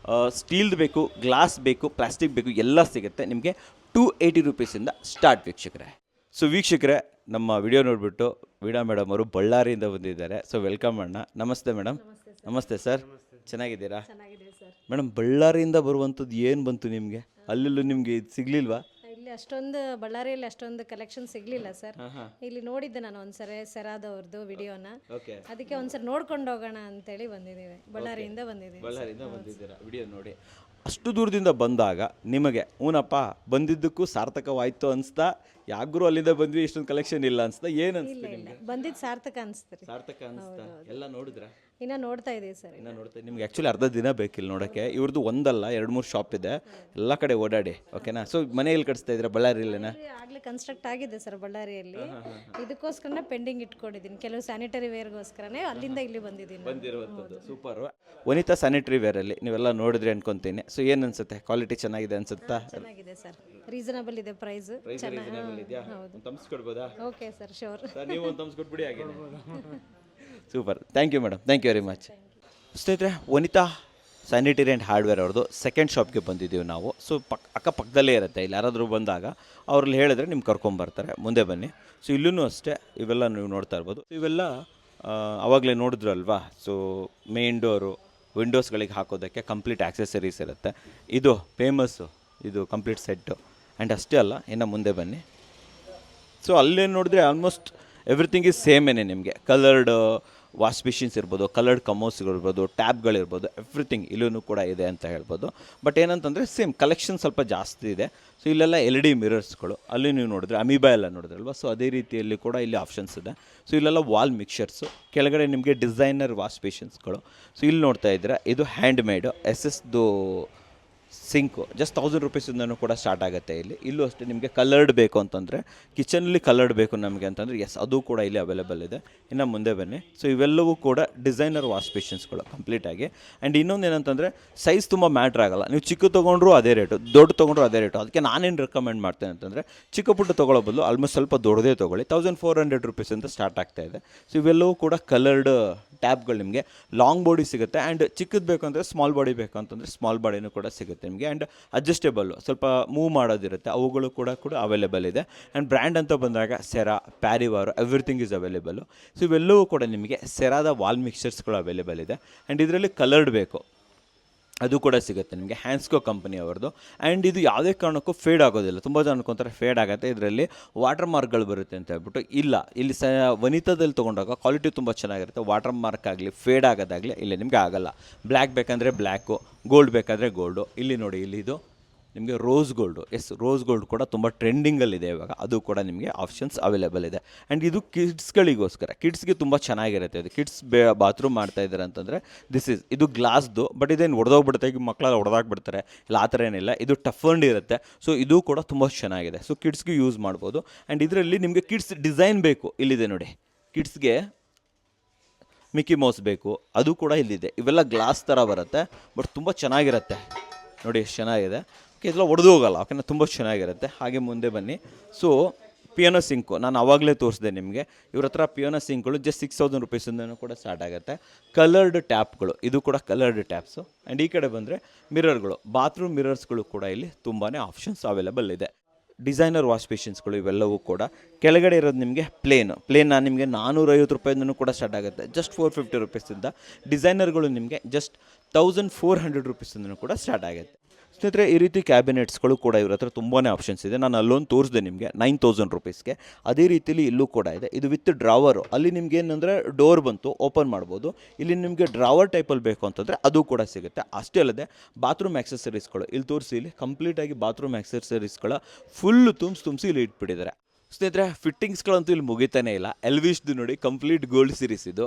S1: ಸ್ಟೀಲ್ದು ಬೇಕು, ಗ್ಲಾಸ್ ಬೇಕು, ಪ್ಲಾಸ್ಟಿಕ್ ಬೇಕು, ಎಲ್ಲ ಸಿಗುತ್ತೆ. ನಿಮಗೆ 280 ರುಪೀಸಿಂದ ಸ್ಟಾರ್ಟ್ ವೀಕ್ಷಕರೇ. ಸೊ ವೀಕ್ಷಕರೇ, ನಮ್ಮ ವಿಡಿಯೋ ನೋಡಿಬಿಟ್ಟು ವೀಣಾ ಮೇಡಮ್ ಅವರು ಬಳ್ಳಾರಿಯಿಂದ ಬಂದಿದ್ದಾರೆ. ಸೊ ವೆಲ್ಕಮ್ ಅಣ್ಣ. ನಮಸ್ತೆ ಮೇಡಮ್. ನಮಸ್ತೆ ಸರ್, ಚೆನ್ನಾಗಿದ್ದೀರಾ ಮೇಡಮ್? ಬಳ್ಳಾರಿಯಿಂದ ಬರುವಂಥದ್ದು ಏನು ಬಂತು ನಿಮಗೆ? ಅಲ್ಲೆಲ್ಲೂ ನಿಮಗೆ ಇದು ಸಿಗಲಿಲ್ವಾ?
S2: ಇಲ್ಲಿ ಅಷ್ಟೊಂದು ಬಳ್ಳಾರಿಯಲ್ಲಿ ಅಷ್ಟೊಂದು ಕಲೆಕ್ಷನ್ ಸಿಗ್ಲಿಲ್ಲ ಸರ್. ಇಲ್ಲಿ ನೋಡಿದ್ದೆ ನಾನು ಒಂದ್ಸರಿ ಸೆರಾದವ್ರದ್ದು ವಿಡಿಯೋನ, ಅದಕ್ಕೆ ಒಂದ್ಸರಿ ನೋಡ್ಕೊಂಡು ಹೋಗೋಣ ಅಂತೇಳಿ ಬಂದಿದ್ದೀವಿ. ಬಳ್ಳಾರಿಯಿಂದ
S1: ಬಂದಿದ್ದೀರಾ ವಿಡಿಯೋ ನೋಡಿ. ಅಷ್ಟು ದೂರದಿಂದ ಬಂದಾಗ ನಿಮಗೆ ಊನಪ್ಪ ಬಂದಿದ್ದಕ್ಕೂ ಸಾರ್ಥಕವಾಯಿತು ಅನಿಸ್ತಾ? ಯಾಗ್ರೂ ಅಲ್ಲಿಂದ ಬಂದ್ವಿ ಇಷ್ಟೊಂದು ಕಲೆಕ್ಷನ್ ಇಲ್ಲ ಅನಿಸ್ತಾ? ಏನು ಅನಿಸ್ತು ನಿಮಗೆ?
S2: ಬಂದಿದ್ದು ಸಾರ್ಥಕ ಅನಿಸ್ತು.
S1: ಎಲ್ಲ ನೋಡಿದ್ರಾ?
S2: ಇನ್ನ ನೋಡ್ತಾ ಇದೀವಿ ಸರ್.
S1: ನಿಮ್ಗೆ ಆ್ಯಕ್ಚುಲಿ ಅರ್ಧ ದಿನ ಬೇಕಿಲ್ಲ ನೋಡೋಕ್ಕೆ. ಇವ್ರದ್ದು ಒಂದಲ್ಲ 2-3 ಶಾಪ್ ಇದೆ, ಎಲ್ಲ ಕಡೆ ಓಡಾಡಿ. ಓಕೆನಾ? ಸೊ ಮನೆಯಲ್ಲಿ ಕಟ್ಸ್ತಾ ಇದ್ದೀರಾ ಬಳ್ಳಾರಿಯಲ್ಲೇನಾ?
S2: ಆಗ್ಲೇ ಕನ್ಸ್ಟ್ರಕ್ಟ್ ಆಗಿದೆ ಸರ್ ಬಳ್ಳಾರಿಯಲ್ಲಿ. ಇದಕ್ಕೋಸ್ಕರನೇ ಪೆಂಡಿಂಗ್ ಇಟ್ಕೊಂಡಿದ್ದೀನಿ. ಕೆಲವು ಸ್ಯಾನಿಟರಿ ವೇರ್ಗೋಸ್ಕರನೇ ಅಲ್ಲಿಂದ ಇಲ್ಲಿ ಬಂದಿರುವಂಥದ್ದು.
S1: ಸೂಪರ್. ವನಿತಾ ಸ್ಯಾನಿಟರಿ ವೇರಲ್ಲಿ ನೀವೆಲ್ಲ ನೋಡಿದ್ರಿ ಅನ್ಕೊಂತೀನಿ. ಸೊ ಏನು ಅನ್ಸುತ್ತೆ? ಕ್ವಾಲಿಟಿ ಚೆನ್ನಾಗಿದೆ ಅನ್ಸುತ್ತಾ?
S2: ಚೆನ್ನಾಗಿದೆ ಸರ್, ರೀಸನಬಲ್ ಇದೆ ಪ್ರೈಸ್.
S1: ತಮ್ಸ್ಕೊಡ್ಬೋದಾ?
S2: Okay sir, sure.
S1: ನೀವು ಒಂದು ತಮ್ಸ್ಕೊಟ್ಬಿಡಿ ಹಾಗೆ. Super, thank you madam, thank you very much. ಸ್ನೇಹಿತರೆ, ವನಿತಾ ಸ್ಯಾನಿಟರಿ ಆ್ಯಂಡ್ ಹಾರ್ಡ್ವೇರ್ ಅವ್ರದ್ದು ಸೆಕೆಂಡ್ ಶಾಪ್ಗೆ ಬಂದಿದ್ದೀವಿ ನಾವು. ಸೊ ಅಕ್ಕಪಕ್ಕದಲ್ಲೇ ಇರುತ್ತೆ. ಇಲ್ಲಿ ಯಾರಾದರೂ ಬಂದಾಗ ಅವ್ರಲ್ಲಿ ಹೇಳಿದ್ರೆ ನಿಮ್ಗೆ ಕರ್ಕೊಂಬರ್ತಾರೆ. ಮುಂದೆ ಬನ್ನಿ. ಸೊ ಇಲ್ಲೂ ಅಷ್ಟೇ, ಇವೆಲ್ಲ ನೀವು ನೋಡ್ತಾ ಇರ್ಬೋದು. ಇವೆಲ್ಲ ಆವಾಗಲೇ ನೋಡಿದ್ರಲ್ವಾ. ಸೊ ಮೇನ್ ಡೋರು, ವಿಂಡೋಸ್ಗಳಿಗೆ ಹಾಕೋದಕ್ಕೆ ಕಂಪ್ಲೀಟ್ ಆಕ್ಸೆಸರೀಸ್ ಇರುತ್ತೆ. ಇದು ಫೇಮಸ್ಸು, ಇದು ಕಂಪ್ಲೀಟ್ ಸೆಟ್ಟು. ಆ್ಯಂಡ್ ಅಷ್ಟೇ ಅಲ್ಲ, ಇನ್ನು ಮುಂದೆ ಬನ್ನಿ. ಸೊ ಅಲ್ಲೇ ನೋಡಿದ್ರೆ ಆಲ್ಮೋಸ್ಟ್ ಎವ್ರಿಥಿಂಗ್ ಈಸ್ ಸೇಮೇನೆ ನಿಮಗೆ. ಕಲರ್ಡ್ ವಾಶ್ ಮಿಷಿನ್ಸ್ ಇರ್ಬೋದು, ಕಲರ್ಡ್ ಕಮೋಡ್ಸ್ಗಳಿರ್ಬೋದು, ಟ್ಯಾಬ್ಗಳಿರ್ಬೋದು, ಎವ್ರಿಥಿಂಗ್ ಇಲ್ಲೂ ಕೂಡ ಇದೆ ಅಂತ ಹೇಳ್ಬೋದು. ಬಟ್ ಏನಂತಂದರೆ ಸೇಮ್ ಕಲೆಕ್ಷನ್ ಸ್ವಲ್ಪ ಜಾಸ್ತಿ ಇದೆ. ಸೊ ಇಲ್ಲೆಲ್ಲ LED ಮಿರರ್ಸ್ಗಳು, ಅಲ್ಲಿ ನೀವು ನೋಡಿದ್ರೆ ಅಮೀಬಾ ಎಲ್ಲ ನೋಡಿದ್ರಲ್ವ, ಸೊ ಅದೇ ರೀತಿಯಲ್ಲಿ ಕೂಡ ಇಲ್ಲಿ ಆಪ್ಷನ್ಸ್ ಇದೆ. ಸೊ ಇಲ್ಲೆಲ್ಲ ವಾಲ್ ಮಿಕ್ಸರ್ಸು, ಕೆಳಗಡೆ ನಿಮಗೆ ಡಿಸೈನರ್ ವಾಶ್ ಬೇಷನ್ಸ್ಗಳು. ಸೊ ಇಲ್ಲಿ ನೋಡ್ತಾ ಇದ್ದೀರಾ, ಇದು ಹ್ಯಾಂಡ್ ಮೇಡು SS ಸಿಂಕು ಜಸ್ಟ್ 1000 ರೂಪೀಸಿಂದನೂ ಕೂಡ ಸ್ಟಾರ್ಟ್ ಆಗುತ್ತೆ. ಇಲ್ಲೂ ಅಷ್ಟೇ ನಿಮಗೆ ಕಲರ್ಡ್ ಬೇಕು ಅಂತಂದರೆ, ಕಿಚನಲ್ಲಿ ಕಲರ್ಡ್ ಬೇಕು ನಮಗೆ ಅಂತಂದರೆ ಎಸ್, ಅದು ಕೂಡ ಇಲ್ಲಿ ಅವೈಲೇಬಲ್ ಇದೆ. ಇನ್ನು ಮುಂದೆ ಬನ್ನಿ. ಸೊ ಇವೆಲ್ಲವೂ ಕೂಡ ಡಿಸೈನರ್ ವಾಶ್ ಬೇಷನ್ಸ್ಗಳು ಕಂಪ್ಲೀಟಾಗಿ. ಆ್ಯಂಡ್ ಇನ್ನೊಂದು ಏನಂತಂದರೆ ಸೈಜ್ ತುಂಬ ಮ್ಯಾಟ್ರ್ ಆಗೋಲ್ಲ. ನೀವು ಚಿಕ್ಕ ತೊಗೊಂಡ್ರು ಅದೇ ರೇಟು, ದೊಡ್ಡ ತೊಗೊಂಡ್ರು ಅದೇ ರೇಟು. ಅದಕ್ಕೆ ನಾನೇನು ರೆಕಮೆಂಡ್ ಮಾಡ್ತೇನೆ ಅಂತಂದರೆ, ಚಿಕ್ಕ ಪುಟ್ಟ ತೊಗೊಳ್ಳೋ ಬದಲು ಆಲ್ಮೋಸ್ಟ್ ಸ್ವಲ್ಪ ದೊಡ್ಡದೇ ತೊಗೊಳ್ಳಿ. 1400 ರೂಪೀಸಿಂದ ಸ್ಟಾರ್ಟ್ ಆಗ್ತಾ ಇದೆ. ಸೊ ಇವೆಲ್ಲವೂ ಕೂಡ ಕಲರ್ಡ್ ಟ್ಯಾಬ್ಗಳು ನಿಮಗೆ ಲಾಂಗ್ ಬಾಡಿ ಸಿಗುತ್ತೆ. ಆ್ಯಂಡ್ ಚಿಕ್ಕದು ಬೇಕು ಅಂದರೆ ಸ್ಮಾಲ್ ಬಾಡಿ ಬೇಕು ಅಂತಂದರೆ ಸ್ಮಾಲ್ ಬಾಡಿನೂ ಕೂಡ ಸಿಗುತ್ತೆ ನಿಮಗೆ. ಆ್ಯಂಡ್ ಅಡ್ಜಸ್ಟೇಬಲ್ಲು ಸ್ವಲ್ಪ ಮೂವ್ ಮಾಡೋದಿರುತ್ತೆ, ಅವುಗಳು ಕೂಡ ಅವೈಲೇಬಲ್ ಇದೆ. ಆ್ಯಂಡ್ ಬ್ರ್ಯಾಂಡ್ ಅಂತ ಬಂದಾಗ Cera, Parryware, everything is available. So ಇವೆಲ್ಲವೂ ಕೂಡ ನಿಮಗೆ ಸೆರಾದ ವಾಲ್ ಮಿಕ್ಸರ್ಸ್ಗಳು ಅವೈಲೇಬಲ್ ಇದೆ. ಆ್ಯಂಡ್ ಇದರಲ್ಲಿ ಕಲರ್ಡ್ ಬೇಕು ಅದು ಕೂಡ ಸಿಗುತ್ತೆ ನಿಮಗೆ, ಹ್ಯಾನ್ಸ್ಕೋ ಕಂಪನಿ ಅವ್ರದ್ದು. ಆ್ಯಂಡ್ ಇದು ಯಾವುದೇ ಕಾರಣಕ್ಕೂ ಫೇಡ್ ಆಗೋದಿಲ್ಲ. ತುಂಬ ಜನ ಅನ್ಕೊಂತಾರೆ ಫೇಡ್ ಆಗುತ್ತೆ, ಇದರಲ್ಲಿ ವಾಟರ್ ಮಾರ್ಕ್ಗಳು ಬರುತ್ತೆ ಅಂತ ಹೇಳ್ಬಿಟ್ಟು. ಇಲ್ಲ, ಇಲ್ಲಿ ವನಿತಾದಲ್ಲಿ ತೊಗೊಂಡಾಗ ಕ್ವಾಲಿಟಿ ತುಂಬ ಚೆನ್ನಾಗಿರುತ್ತೆ. ವಾಟರ್ ಮಾರ್ಕ್ ಆಗಲಿ ಫೇಡ್ ಆಗೋದಾಗಲಿ ಇಲ್ಲಿ ನಿಮಗೆ ಆಗೋಲ್ಲ. ಬ್ಲ್ಯಾಕ್ ಬೇಕಂದರೆ ಬ್ಲ್ಯಾಕು, ಗೋಲ್ಡ್ ಬೇಕಾದರೆ ಗೋಲ್ಡು. ಇಲ್ಲಿ ನೋಡಿ, ಇಲ್ಲಿ ಇದು ನಿಮಗೆ rose gold. Yes, rose gold ಕೂಡ ತುಂಬ ಟ್ರೆಂಡಿಂಗಲ್ಲಿದೆ ಇವಾಗ, ಅದು ಕೂಡ ನಿಮಗೆ ಆಪ್ಷನ್ಸ್ ಅವೈಲೇಬಲ್ ಇದೆ. ಆ್ಯಂಡ್ ಇದು ಕಿಡ್ಸ್ಗಳಿಗೋಸ್ಕರ, ಕಿಡ್ಸ್ಗೆ ತುಂಬ ಚೆನ್ನಾಗಿರುತ್ತೆ ಇದು. ಕಿಡ್ಸ್ ಬಾತ್ರೂಮ್ ಮಾಡ್ತಾ ಇದ್ದಾರೆ ಅಂತಂದರೆ ಇದು ಗ್ಲಾಸ್ದು, ಬಟ್ ಇದೇನು ಹೊಡೆದೋಗ್ಬಿಡುತ್ತೆ, ಈಗ ಮಕ್ಕಳೆಲ್ಲ ಹೊಡೆದಾಗ್ಬಿಡ್ತಾರೆ, ಇಲ್ಲ ಆ ಥರ ಏನಿಲ್ಲ. ಇದು ಟಫಂಡ್ ಇರುತ್ತೆ. ಸೊ ಇದು ಕೂಡ ತುಂಬ ಚೆನ್ನಾಗಿದೆ. ಸೊ ಕಿಡ್ಸ್ಗೆ ಯೂಸ್ ಮಾಡ್ಬೋದು. ಆ್ಯಂಡ್ ಇದರಲ್ಲಿ ನಿಮಗೆ ಕಿಡ್ಸ್ ಡಿಸೈನ್ ಬೇಕು, ಇಲ್ಲಿದೆ ನೋಡಿ. ಕಿಡ್ಸ್ಗೆ ಮಿಕ್ಕಿ ಮೌಸ್ ಬೇಕು, ಅದು ಕೂಡ ಇಲ್ಲಿದೆ. ಇವೆಲ್ಲ ಗ್ಲಾಸ್ ಥರ ಬರುತ್ತೆ, ಬಟ್ ತುಂಬ ಚೆನ್ನಾಗಿರುತ್ತೆ ನೋಡಿ, ಎಷ್ಟು ಚೆನ್ನಾಗಿದೆ. ಇದೆಲ್ಲ ಒಡೆದು ಹೋಗಲ್ಲ, ಯಾಕಂದರೆ ತುಂಬ ಚೆನ್ನಾಗಿರುತ್ತೆ. ಹಾಗೆ ಮುಂದೆ ಬನ್ನಿ. ಸೊ ಪಿಯಾನೋ ಸಿಂಕು ನಾನು ಆವಾಗಲೇ ತೋರಿಸಿದೆ ನಿಮಗೆ. ಇವ್ರ ಹತ್ರ ಪಿಯಾನೋ ಸಿಂಕ್ಗಳು ಜಸ್ಟ್ 6000 ರೂಪೀಸಿಂದನೂ ಕೂಡ ಸ್ಟಾರ್ಟ್ ಆಗುತ್ತೆ. ಕಲರ್ಡ್ ಟ್ಯಾಪ್ಗಳು, ಇದು ಕೂಡ ಕಲರ್ಡ್ ಟ್ಯಾಪ್ಸು. ಆ್ಯಂಡ್ ಈ ಕಡೆ ಬಂದರೆ ಮಿರರ್ಗಳು, ಬಾತ್ರೂಮ್ ಮಿರರ್ಸ್ಗಳು ಕೂಡ ಇಲ್ಲಿ ತುಂಬಾ ಆಪ್ಷನ್ಸ್ ಅವೈಲೇಬಲ್ ಇದೆ. ಡಿಸೈನರ್ ವಾಶ್ ಬೇಷನ್ಸ್ಗಳು ಇವೆಲ್ಲವೂ ಕೂಡ. ಕೆಳಗಡೆ ಇರೋದು ನಿಮಗೆ ಪ್ಲೇನ್ ನಾನು ನಿಮಗೆ 450 ರೂಪಾಯಿಂದನೂ ಕೂಡ ಸ್ಟಾರ್ಟ್ ಆಗುತ್ತೆ, ಜಸ್ಟ್ 450 ರೂಪೀಸಿಂದ. ಡಿಸೈನರ್ಗಳು ನಿಮಗೆ ಜಸ್ಟ್ 1400 ರೂಪೀಸಿಂದನೂ ಕೂಡ ಸ್ಟಾರ್ಟ್ ಆಗುತ್ತೆ. ಸ್ನೇಹಿತರೆ, ಈ ರೀತಿ ಕ್ಯಾಬಿನೆಟ್ಸ್ಗಳು ಕೂಡ ಇವ್ರ ಹತ್ರ ತುಂಬಾ ಆಪ್ಷನ್ಸ್ ಇದೆ. ನಾನು ಅಲ್ಲೊಂದು ತೋರಿಸಿದೆ ನಿಮಗೆ 9000 ರೂಪೀಸ್ಗೆ. ಅದೇ ರೀತಿಯಲ್ಲಿ ಇಲ್ಲೂ ಕೂಡ ಇದೆ. ಇದು ವಿತ್ ಡ್ರಾವರು, ಅಲ್ಲಿ ನಿಮ್ಗೆ ಏನಂದರೆ ಡೋರ್ ಬಂತು, ಓಪನ್ ಮಾಡ್ಬೋದು. ಇಲ್ಲಿ ನಿಮಗೆ ಡ್ರಾವರ್ ಟೈಪಲ್ಲಿ ಬೇಕು ಅಂತಂದರೆ ಅದು ಕೂಡ ಸಿಗುತ್ತೆ. ಅಷ್ಟೇ ಅಲ್ಲದೆ ಬಾತ್ರೂಮ್ ಆಕ್ಸೆಸರೀಸ್ಗಳು ಇಲ್ಲಿ ತೋರಿಸಿ, ಇಲ್ಲಿ ಕಂಪ್ಲೀಟಾಗಿ ಬಾತ್ರೂಮ್ ಆಕ್ಸೆಸರೀಸ್ಗಳ ಫುಲ್ಲು ತುಂಬಿಸಿ ಇಲ್ಲಿ ಇಟ್ಬಿಟ್ಟಿದ್ದಾರೆ. ಸ್ನೇಹಿತರೆ, ಫಿಟ್ಟಿಂಗ್ಸ್ಗಳಂತೂ ಇಲ್ಲಿ ಮುಗಿತಾನೆ ಇಲ್ಲ. ಎಲ್ವಿಶ್ದು ನೋಡಿ, ಕಂಪ್ಲೀಟ್ ಗೋಲ್ಡ್ ಸೀರೀಸ್ ಇದು.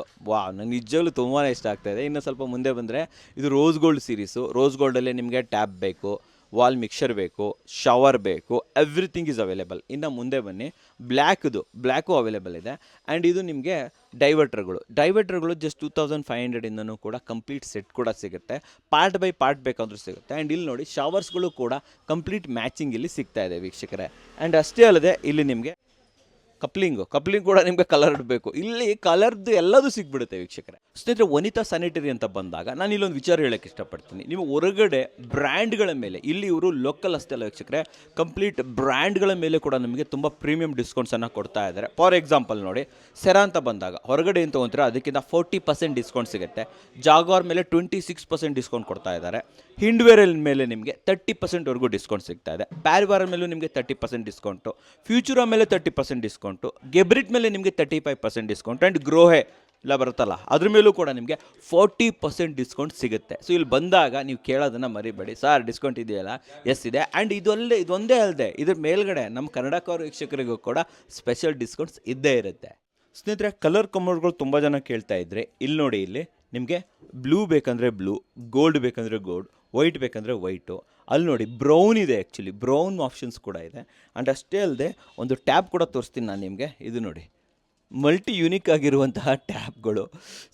S1: ನನಗೆ ನಿಜವಾಗ್ಲೂ ತುಂಬಾ ಇಷ್ಟ ಆಗ್ತಾಯಿದೆ. ಇನ್ನು ಸ್ವಲ್ಪ ಮುಂದೆ ಬಂದರೆ ಇದು ರೋಸ್ ಗೋಲ್ಡ್ ಸೀರೀಸು. ರೋಸ್ ಗೋಲ್ಡಲ್ಲೇ ನಿಮಗೆ ಟ್ಯಾಪ್ ಬೇಕು, ವಾಲ್ ಮಿಕ್ಸರ್ ಬೇಕು, ಶವರ್ ಬೇಕು, ಎವ್ರಿಥಿಂಗ್ ಈಸ್ ಅವೈಲೇಬಲ್. ಇನ್ನು ಮುಂದೆ ಬನ್ನಿ, ಬ್ಲ್ಯಾಕು ಅವೈಲೇಬಲ್ ಇದೆ. ಆ್ಯಂಡ್ ಇದು ನಿಮಗೆ ಡೈವರ್ಟರ್ಗಳು ಜಸ್ಟ್ 2500ಇಂದನೂ ಕೂಡ ಕಂಪ್ಲೀಟ್ ಸೆಟ್ ಕೂಡ ಸಿಗುತ್ತೆ. ಪಾರ್ಟ್ ಬೈ ಪಾರ್ಟ್ ಬೇಕಂದ್ರೂ ಸಿಗುತ್ತೆ. ಆ್ಯಂಡ್ ಇಲ್ಲಿ ನೋಡಿ, ಶವರ್ಸ್ಗಳು ಕೂಡ ಕಂಪ್ಲೀಟ್ ಮ್ಯಾಚಿಂಗ್ ಇಲ್ಲಿ ಸಿಗ್ತಾ ಇದೆ ವೀಕ್ಷಕರೇ. ಆ್ಯಂಡ್ ಅಷ್ಟೇ ಅಲ್ಲದೆ ಇಲ್ಲಿ ನಿಮಗೆ ಕಪ್ಲಿಂಗ್ ಕೂಡ ನಿಮಗೆ ಕಲರ್ಡ್ ಬೇಕು, ಇಲ್ಲಿ ಕಲರ್ದು ಎಲ್ಲದೂ ಸಿಗ್ಬಿಡುತ್ತೆ ವೀಕ್ಷಕರೇ. ಸ್ನೇಹಿತರೆ, ವನಿತಾ ಸ್ಯಾನಿಟರಿ ಅಂತ ಬಂದಾಗ ನಾನು ಇಲ್ಲೊಂದು ವಿಚಾರ ಹೇಳೋಕ್ಕೆ ಇಷ್ಟಪಡ್ತೀನಿ. ನೀವು ಹೊರಗಡೆ ಬ್ರ್ಯಾಂಡ್ಗಳ ಮೇಲೆ, ಇಲ್ಲಿ ಇವರು ಲೋಕಲ್ ಅಷ್ಟೇ ಅಲ್ಲ ವೀಕ್ಷಕರೇ, ಕಂಪ್ಲೀಟ್ ಬ್ರ್ಯಾಂಡ್ಗಳ ಮೇಲೆ ಕೂಡ ನಮಗೆ ತುಂಬ ಪ್ರೀಮಿಯಂ ಡಿಸ್ಕೌಂಟ್ಸನ್ನು ಕೊಡ್ತಾ ಇದ್ದಾರೆ. ಫಾರ್ ಎಕ್ಸಾಂಪಲ್ ನೋಡಿ, ಸೆರಾ ಅಂತ ಬಂದಾಗ ಹೊರಗಡೆ ಏನು ತೊಗೊಂತೀರ ಅದಕ್ಕಿಂತ 40% ಡಿಸ್ಕೌಂಟ್ ಸಿಗುತ್ತೆ. ಜಾಗ್ವಾರ್ ಮೇಲೆ 26% ಡಿಸ್ಕೌಂಟ್ ಕೊಡ್ತಾ ಇದ್ದಾರೆ. ಹಿಂಡ್ವೇರ್ ಮೇಲೆ ನಿಮಗೆ 30%ವರೆಗೂ ಡಿಸ್ಕೌಂಟ್ ಸಿಗ್ತಾ ಇದೆ. ಪ್ಯಾರಿವಾರ್ ಮೇಲೂ ನಿಮಗೆ 30% ಡಿಸ್ಕೌಂಟು, ಫ್ಯೂಚುರಾ ಮೇಲೆ 30% ಡಿಸ್ಕೌಂಟು, ಗೆಬ್ರಿಟ್ ಮೇಲೆ ನಿಮಗೆ 35% ಡಿಸ್ಕೌಂಟ್. ಆ್ಯಂಡ್ ಗ್ರೋಹೆ ಇಲ್ಲ ಬರುತ್ತಲ್ಲ, ಅದ್ರ ಮೇಲೂ ಕೂಡ ನಿಮಗೆ 40% ಡಿಸ್ಕೌಂಟ್ ಸಿಗುತ್ತೆ. ಸೊ ಇಲ್ಲಿ ಬಂದಾಗ ನೀವು ಕೇಳೋದನ್ನು ಮರಿಬೇಡಿ, ಸರ್ ಡಿಸ್ಕೌಂಟ್ ಇದೆಯಲ್ಲ? ಎಸ್ ಇದೆ. ಆ್ಯಂಡ್ ಇದೊಂದೇ ಅಲ್ಲದೆ ಇದ್ರ ಮೇಲ್ಗಡೆ ನಮ್ಮ ಕನ್ನಡಕರ ವೀಕ್ಷಕರಿಗೂ ಕೂಡ ಸ್ಪೆಷಲ್ ಡಿಸ್ಕೌಂಟ್ಸ್ ಇದ್ದೇ ಇರುತ್ತೆ. ಸ್ನೇಹಿತರೆ, ಕಲರ್ ಕಮೋಡ್ಗಳು ತುಂಬ ಜನ ಕೇಳ್ತಾ ಇದ್ರೆ, ಇಲ್ಲಿ ನೋಡಿ, ಇಲ್ಲಿ ನಿಮಗೆ ಬ್ಲೂ ಬೇಕಂದರೆ ಬ್ಲೂ, ಗೋಲ್ಡ್ ಬೇಕಂದರೆ ಗೋಲ್ಡ್, ವೈಟ್ ಬೇಕಂದರೆ ವೈಟು. ಅಲ್ಲಿ ನೋಡಿ ಬ್ರೌನ್ ಇದೆ, ಆ್ಯಕ್ಚುಲಿ ಬ್ರೌನ್ ಆಪ್ಷನ್ಸ್ ಕೂಡ ಇದೆ. ಆ್ಯಂಡ್ ಅಷ್ಟೇ ಅಲ್ಲದೆ ಒಂದು ಟ್ಯಾಬ್ ಕೂಡ ತೋರಿಸ್ತೀನಿ ನಾನು ನಿಮಗೆ. ಇದು ನೋಡಿ, ಮಲ್ಟಿ ಯೂನಿಕ್ ಆಗಿರುವಂತಹ ಟ್ಯಾಬ್ಗಳು.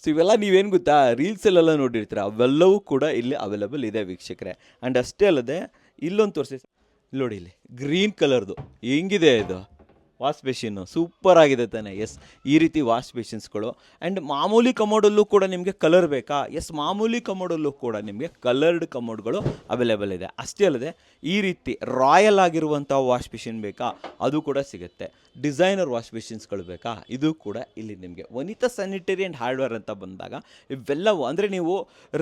S1: ಸೊ ಇವೆಲ್ಲ ನೀವೇನು ಗೊತ್ತಾ, ರೀಲ್ಸಲ್ಲೆಲ್ಲ ನೋಡಿರ್ತೀರ, ಅವೆಲ್ಲವೂ ಕೂಡ ಇಲ್ಲಿ ಅವೈಲೇಬಲ್ ಇದೆ ವೀಕ್ಷಕರೇ. ಆ್ಯಂಡ್ ಅಷ್ಟೇ ಅಲ್ಲದೆ ಇಲ್ಲೊಂದು ತೋರಿಸಿ, ಇಲ್ಲಿ ನೋಡಿ, ಇಲ್ಲಿ ಗ್ರೀನ್ ಕಲರ್ದು ಹೆಂಗಿದೆ ಇದು ವಾಶ್ ಬೇಷನ್ನು, ಸೂಪರ್ ಆಗಿದೆ ತಾನೆ? ಎಸ್, ಈ ರೀತಿ ವಾಶ್ ಬೇಷನ್ಸ್ಗಳು. ಆ್ಯಂಡ್ ಮಾಮೂಲಿ ಕಮೋಡಲ್ಲೂ ಕೂಡ ನಿಮಗೆ ಕಲರ್ ಬೇಕಾ? ಎಸ್, ಮಾಮೂಲಿ ಕಮೋಡಲ್ಲೂ ಕೂಡ ನಿಮಗೆ ಕಲರ್ಡ್ ಕಮೋಡ್ಗಳು ಅವೈಲೇಬಲ್ ಇದೆ. ಅಷ್ಟೇ ಅಲ್ಲದೆ ಈ ರೀತಿ ರಾಯಲ್ ಆಗಿರುವಂಥ ವಾಶ್ ಬೇಷನ್ ಬೇಕಾ? ಅದು ಕೂಡ ಸಿಗುತ್ತೆ. ಡಿಸೈನರ್ ವಾಶ್ ಬೇಷನ್ಸ್ಗಳು ಬೇಕಾ? ಇದು ಕೂಡ ಇಲ್ಲಿ ನಿಮಗೆ. ವನಿತಾ ಸ್ಯಾನಿಟರಿ ಆ್ಯಂಡ್ ಹಾರ್ಡ್ವೇರ್ ಅಂತ ಬಂದಾಗ ಇವೆಲ್ಲವೂ ಅಂದರೆ ನೀವು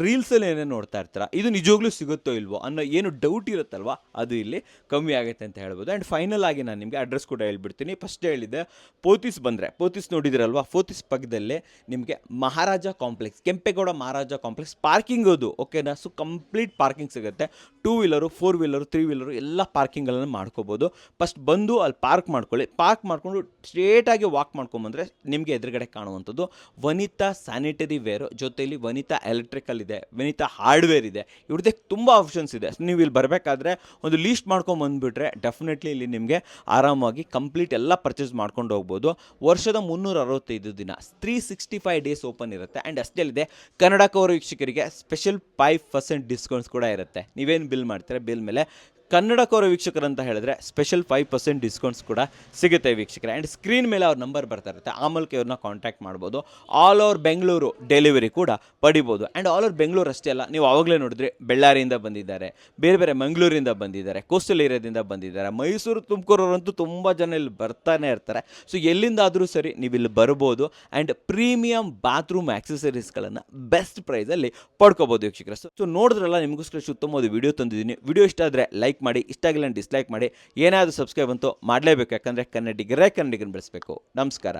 S1: ರೀಲ್ಸಲ್ಲಿ ಏನೇನು ನೋಡ್ತಾ ಇರ್ತೀರ, ಇದು ನಿಜವಾಗ್ಲೂ ಸಿಗುತ್ತೋ ಇಲ್ವೋ ಅನ್ನೋ ಏನು ಡೌಟ್ ಇರುತ್ತಲ್ವ, ಅದು ಇಲ್ಲಿ ಕಮ್ಮಿ ಆಗುತ್ತೆ ಅಂತ ಹೇಳ್ಬೋದು. ಆ್ಯಂಡ್ ಫೈನಲ್ ಆಗಿ ನಾನು ನಿಮಗೆ ಅಡ್ರೆಸ್ ಕೂಡ ಹೇಳ್ಬಿಡ್ತೀನಿ. ಹೇಳ್ತೀನಿ. ಫಸ್ಟ್ ಹೇಳಿದ್ದೆ ಪೋತಿಸ್ ಬಂದರೆ, ಪೋತಿಸ್ ನೋಡಿದಿರಲ್ವಾ, ಪೋತಿಸ್ ಪಕ್ಕದಲ್ಲೇ ನಿಮಗೆ ಮಹಾರಾಜ ಕಾಂಪ್ಲೆಕ್ಸ್, ಕೆಂಪೇಗೌಡ ಮಹಾರಾಜ ಕಾಂಪ್ಲೆಕ್ಸ್ ಪಾರ್ಕಿಂಗ್ ಅದು ಓಕೆನಾ. ಸೊ ಕಂಪ್ಲೀಟ್ ಪಾರ್ಕಿಂಗ್ ಸಿಗುತ್ತೆ. 2 ವೀಲರು, 4 ವೀಲರು, 3 ವೀಲರು ಎಲ್ಲ ಪಾರ್ಕಿಂಗ್ಗಳನ್ನು ಮಾಡ್ಕೋಬೋದು. ಫಸ್ಟ್ ಬಂದು ಅಲ್ಲಿ ಪಾರ್ಕ್ ಮಾಡ್ಕೊಳ್ಳಿ. ಪಾರ್ಕ್ ಮಾಡಿಕೊಂಡು ಸ್ಟ್ರೇಟಾಗಿ ವಾಕ್ ಮಾಡ್ಕೊಂಬಂದರೆ ನಿಮಗೆ ಎದುರುಗಡೆ ಕಾಣುವಂಥದ್ದು ವನಿತಾ ಸ್ಯಾನಿಟರಿ ವೇರು, ಜೊತೆಯಲ್ಲಿ ವನಿತಾ ಎಲೆಕ್ಟ್ರಿಕಲ್ ಇದೆ, ವನಿತಾ ಹಾರ್ಡ್ವೇರ್ ಇದೆ. ಇವ್ರದ್ದೇ ತುಂಬ ಆಪ್ಷನ್ಸ್ ಇದೆ. ನೀವು ಇಲ್ಲಿ ಬರಬೇಕಾದ್ರೆ ಒಂದು ಲೀಸ್ಟ್ ಮಾಡ್ಕೊಂಬಂದುಬಿಟ್ರೆ ಡೆಫಿನೆಟ್ಲಿ ಇಲ್ಲಿ ನಿಮಗೆ ಆರಾಮಾಗಿ ಕಂಪ್ಲೀಟ್ ಎಲ್ಲ ಪರ್ಚೇಸ್ ಮಾಡ್ಕೊಂಡು ಹೋಗ್ಬೋದು. ವರ್ಷದ 365 ದಿನ 365 ಡೇಸ್ ಓಪನ್ ಇರುತ್ತೆ. ಆ್ಯಂಡ್ ಅಷ್ಟೇ ಇದೆ, ಕನ್ನಡ ಕವರ್ ವೀಕ್ಷಕರಿಗೆ ಸ್ಪೆಷಲ್ 5% ಡಿಸ್ಕೌಂಟ್ಸ್ ಕೂಡ ಇರುತ್ತೆ. ನೀವೇನು ಬಿಲ್ ಮಾಡ್ತೀರಾ, ಬಿಲ್ ಮೇಲೆ ಕನ್ನಡ ಕವರ್ ವೀಕ್ಷಕರು ಅಂತ ಹೇಳಿದ್ರೆ ಸ್ಪೆಷಲ್ 5% ಡಿಸ್ಕೌಂಟ್ಸ್ ಕೂಡ ಸಿಗುತ್ತೆ ವೀಕ್ಷಕರೇ. ಆ್ಯಂಡ್ ಸ್ಕ್ರೀನ್ ಮೇಲೆ ಅವ್ರ ನಂಬರ್ ಬರ್ತಾ ಇರುತ್ತೆ, ಆ ಮೂಲಕ ಇವ್ರನ್ನ ಕಾಂಟ್ಯಾಕ್ಟ್ ಮಾಡ್ಬೋದು. ಆಲ್ ಓವರ್ ಬೆಂಗಳೂರು ಡೆಲಿವರಿ ಕೂಡ ಪಡಿಬೋದು. ಆ್ಯಂಡ್ ಆಲ್ ಓವರ್ ಬೆಂಗಳೂರು ಅಷ್ಟೇ ಅಲ್ಲ, ನೀವು ಆವಾಗಲೇ ನೋಡಿದ್ರೆ ಬಳ್ಳಾರಿಯಿಂದ ಬಂದಿದ್ದಾರೆ, ಬೇರೆ ಬೇರೆ ಮಂಗಳೂರಿಂದ ಬಂದಿದ್ದಾರೆ, ಕೋಸ್ಟಲ್ ಏರಿಯಾದಿಂದ ಬಂದಿದ್ದಾರೆ, ಮೈಸೂರು, ತುಮಕೂರವರಂತೂ ತುಂಬ ಜನ ಇಲ್ಲಿ ಬರ್ತಾನೆ ಇರ್ತಾರೆ. ಸೊ ಎಲ್ಲಿಂದಾದರೂ ಸರಿ ನೀವು ಇಲ್ಲಿ ಬರ್ಬೋದು. ಆ್ಯಂಡ್ ಪ್ರೀಮಿಯಂ ಬಾತ್ರೂಮ್ ಆಕ್ಸೆಸರೀಸ್ಗಳನ್ನು ಬೆಸ್ಟ್ ಪ್ರೈಸಲ್ಲಿ ಪಡ್ಕೋಬೋದು ವೀಕ್ಷಕರೇ. ಸೊ ನೋಡಿದ್ರಲ್ಲ, ನಿಮಗೋಸ್ಕರ ಉತ್ತಮವಾದ ವಿಡಿಯೋ ತಂದಿದ್ದೀನಿ. ವಿಡಿಯೋ ಇಷ್ಟ ಆದರೆ ಲೈಕ್ ಮಾಡಿ, ಇಷ್ಟ ಆಗಿಲ್ಲ ಡಿಸ್ಲೈಕ್ ಮಾಡಿ. ಏನಾದರೂ ಸಬ್ಸ್ಕ್ರೈಬ್ ಅಂತೂ ಮಾಡಲೇಬೇಕು, ಯಾಕಂದರೆ ಕನ್ನಡಿಗರೇ ಕನ್ನಡಿಗರನ್ನು ಬೆಳೆಸಬೇಕು. ನಮಸ್ಕಾರ.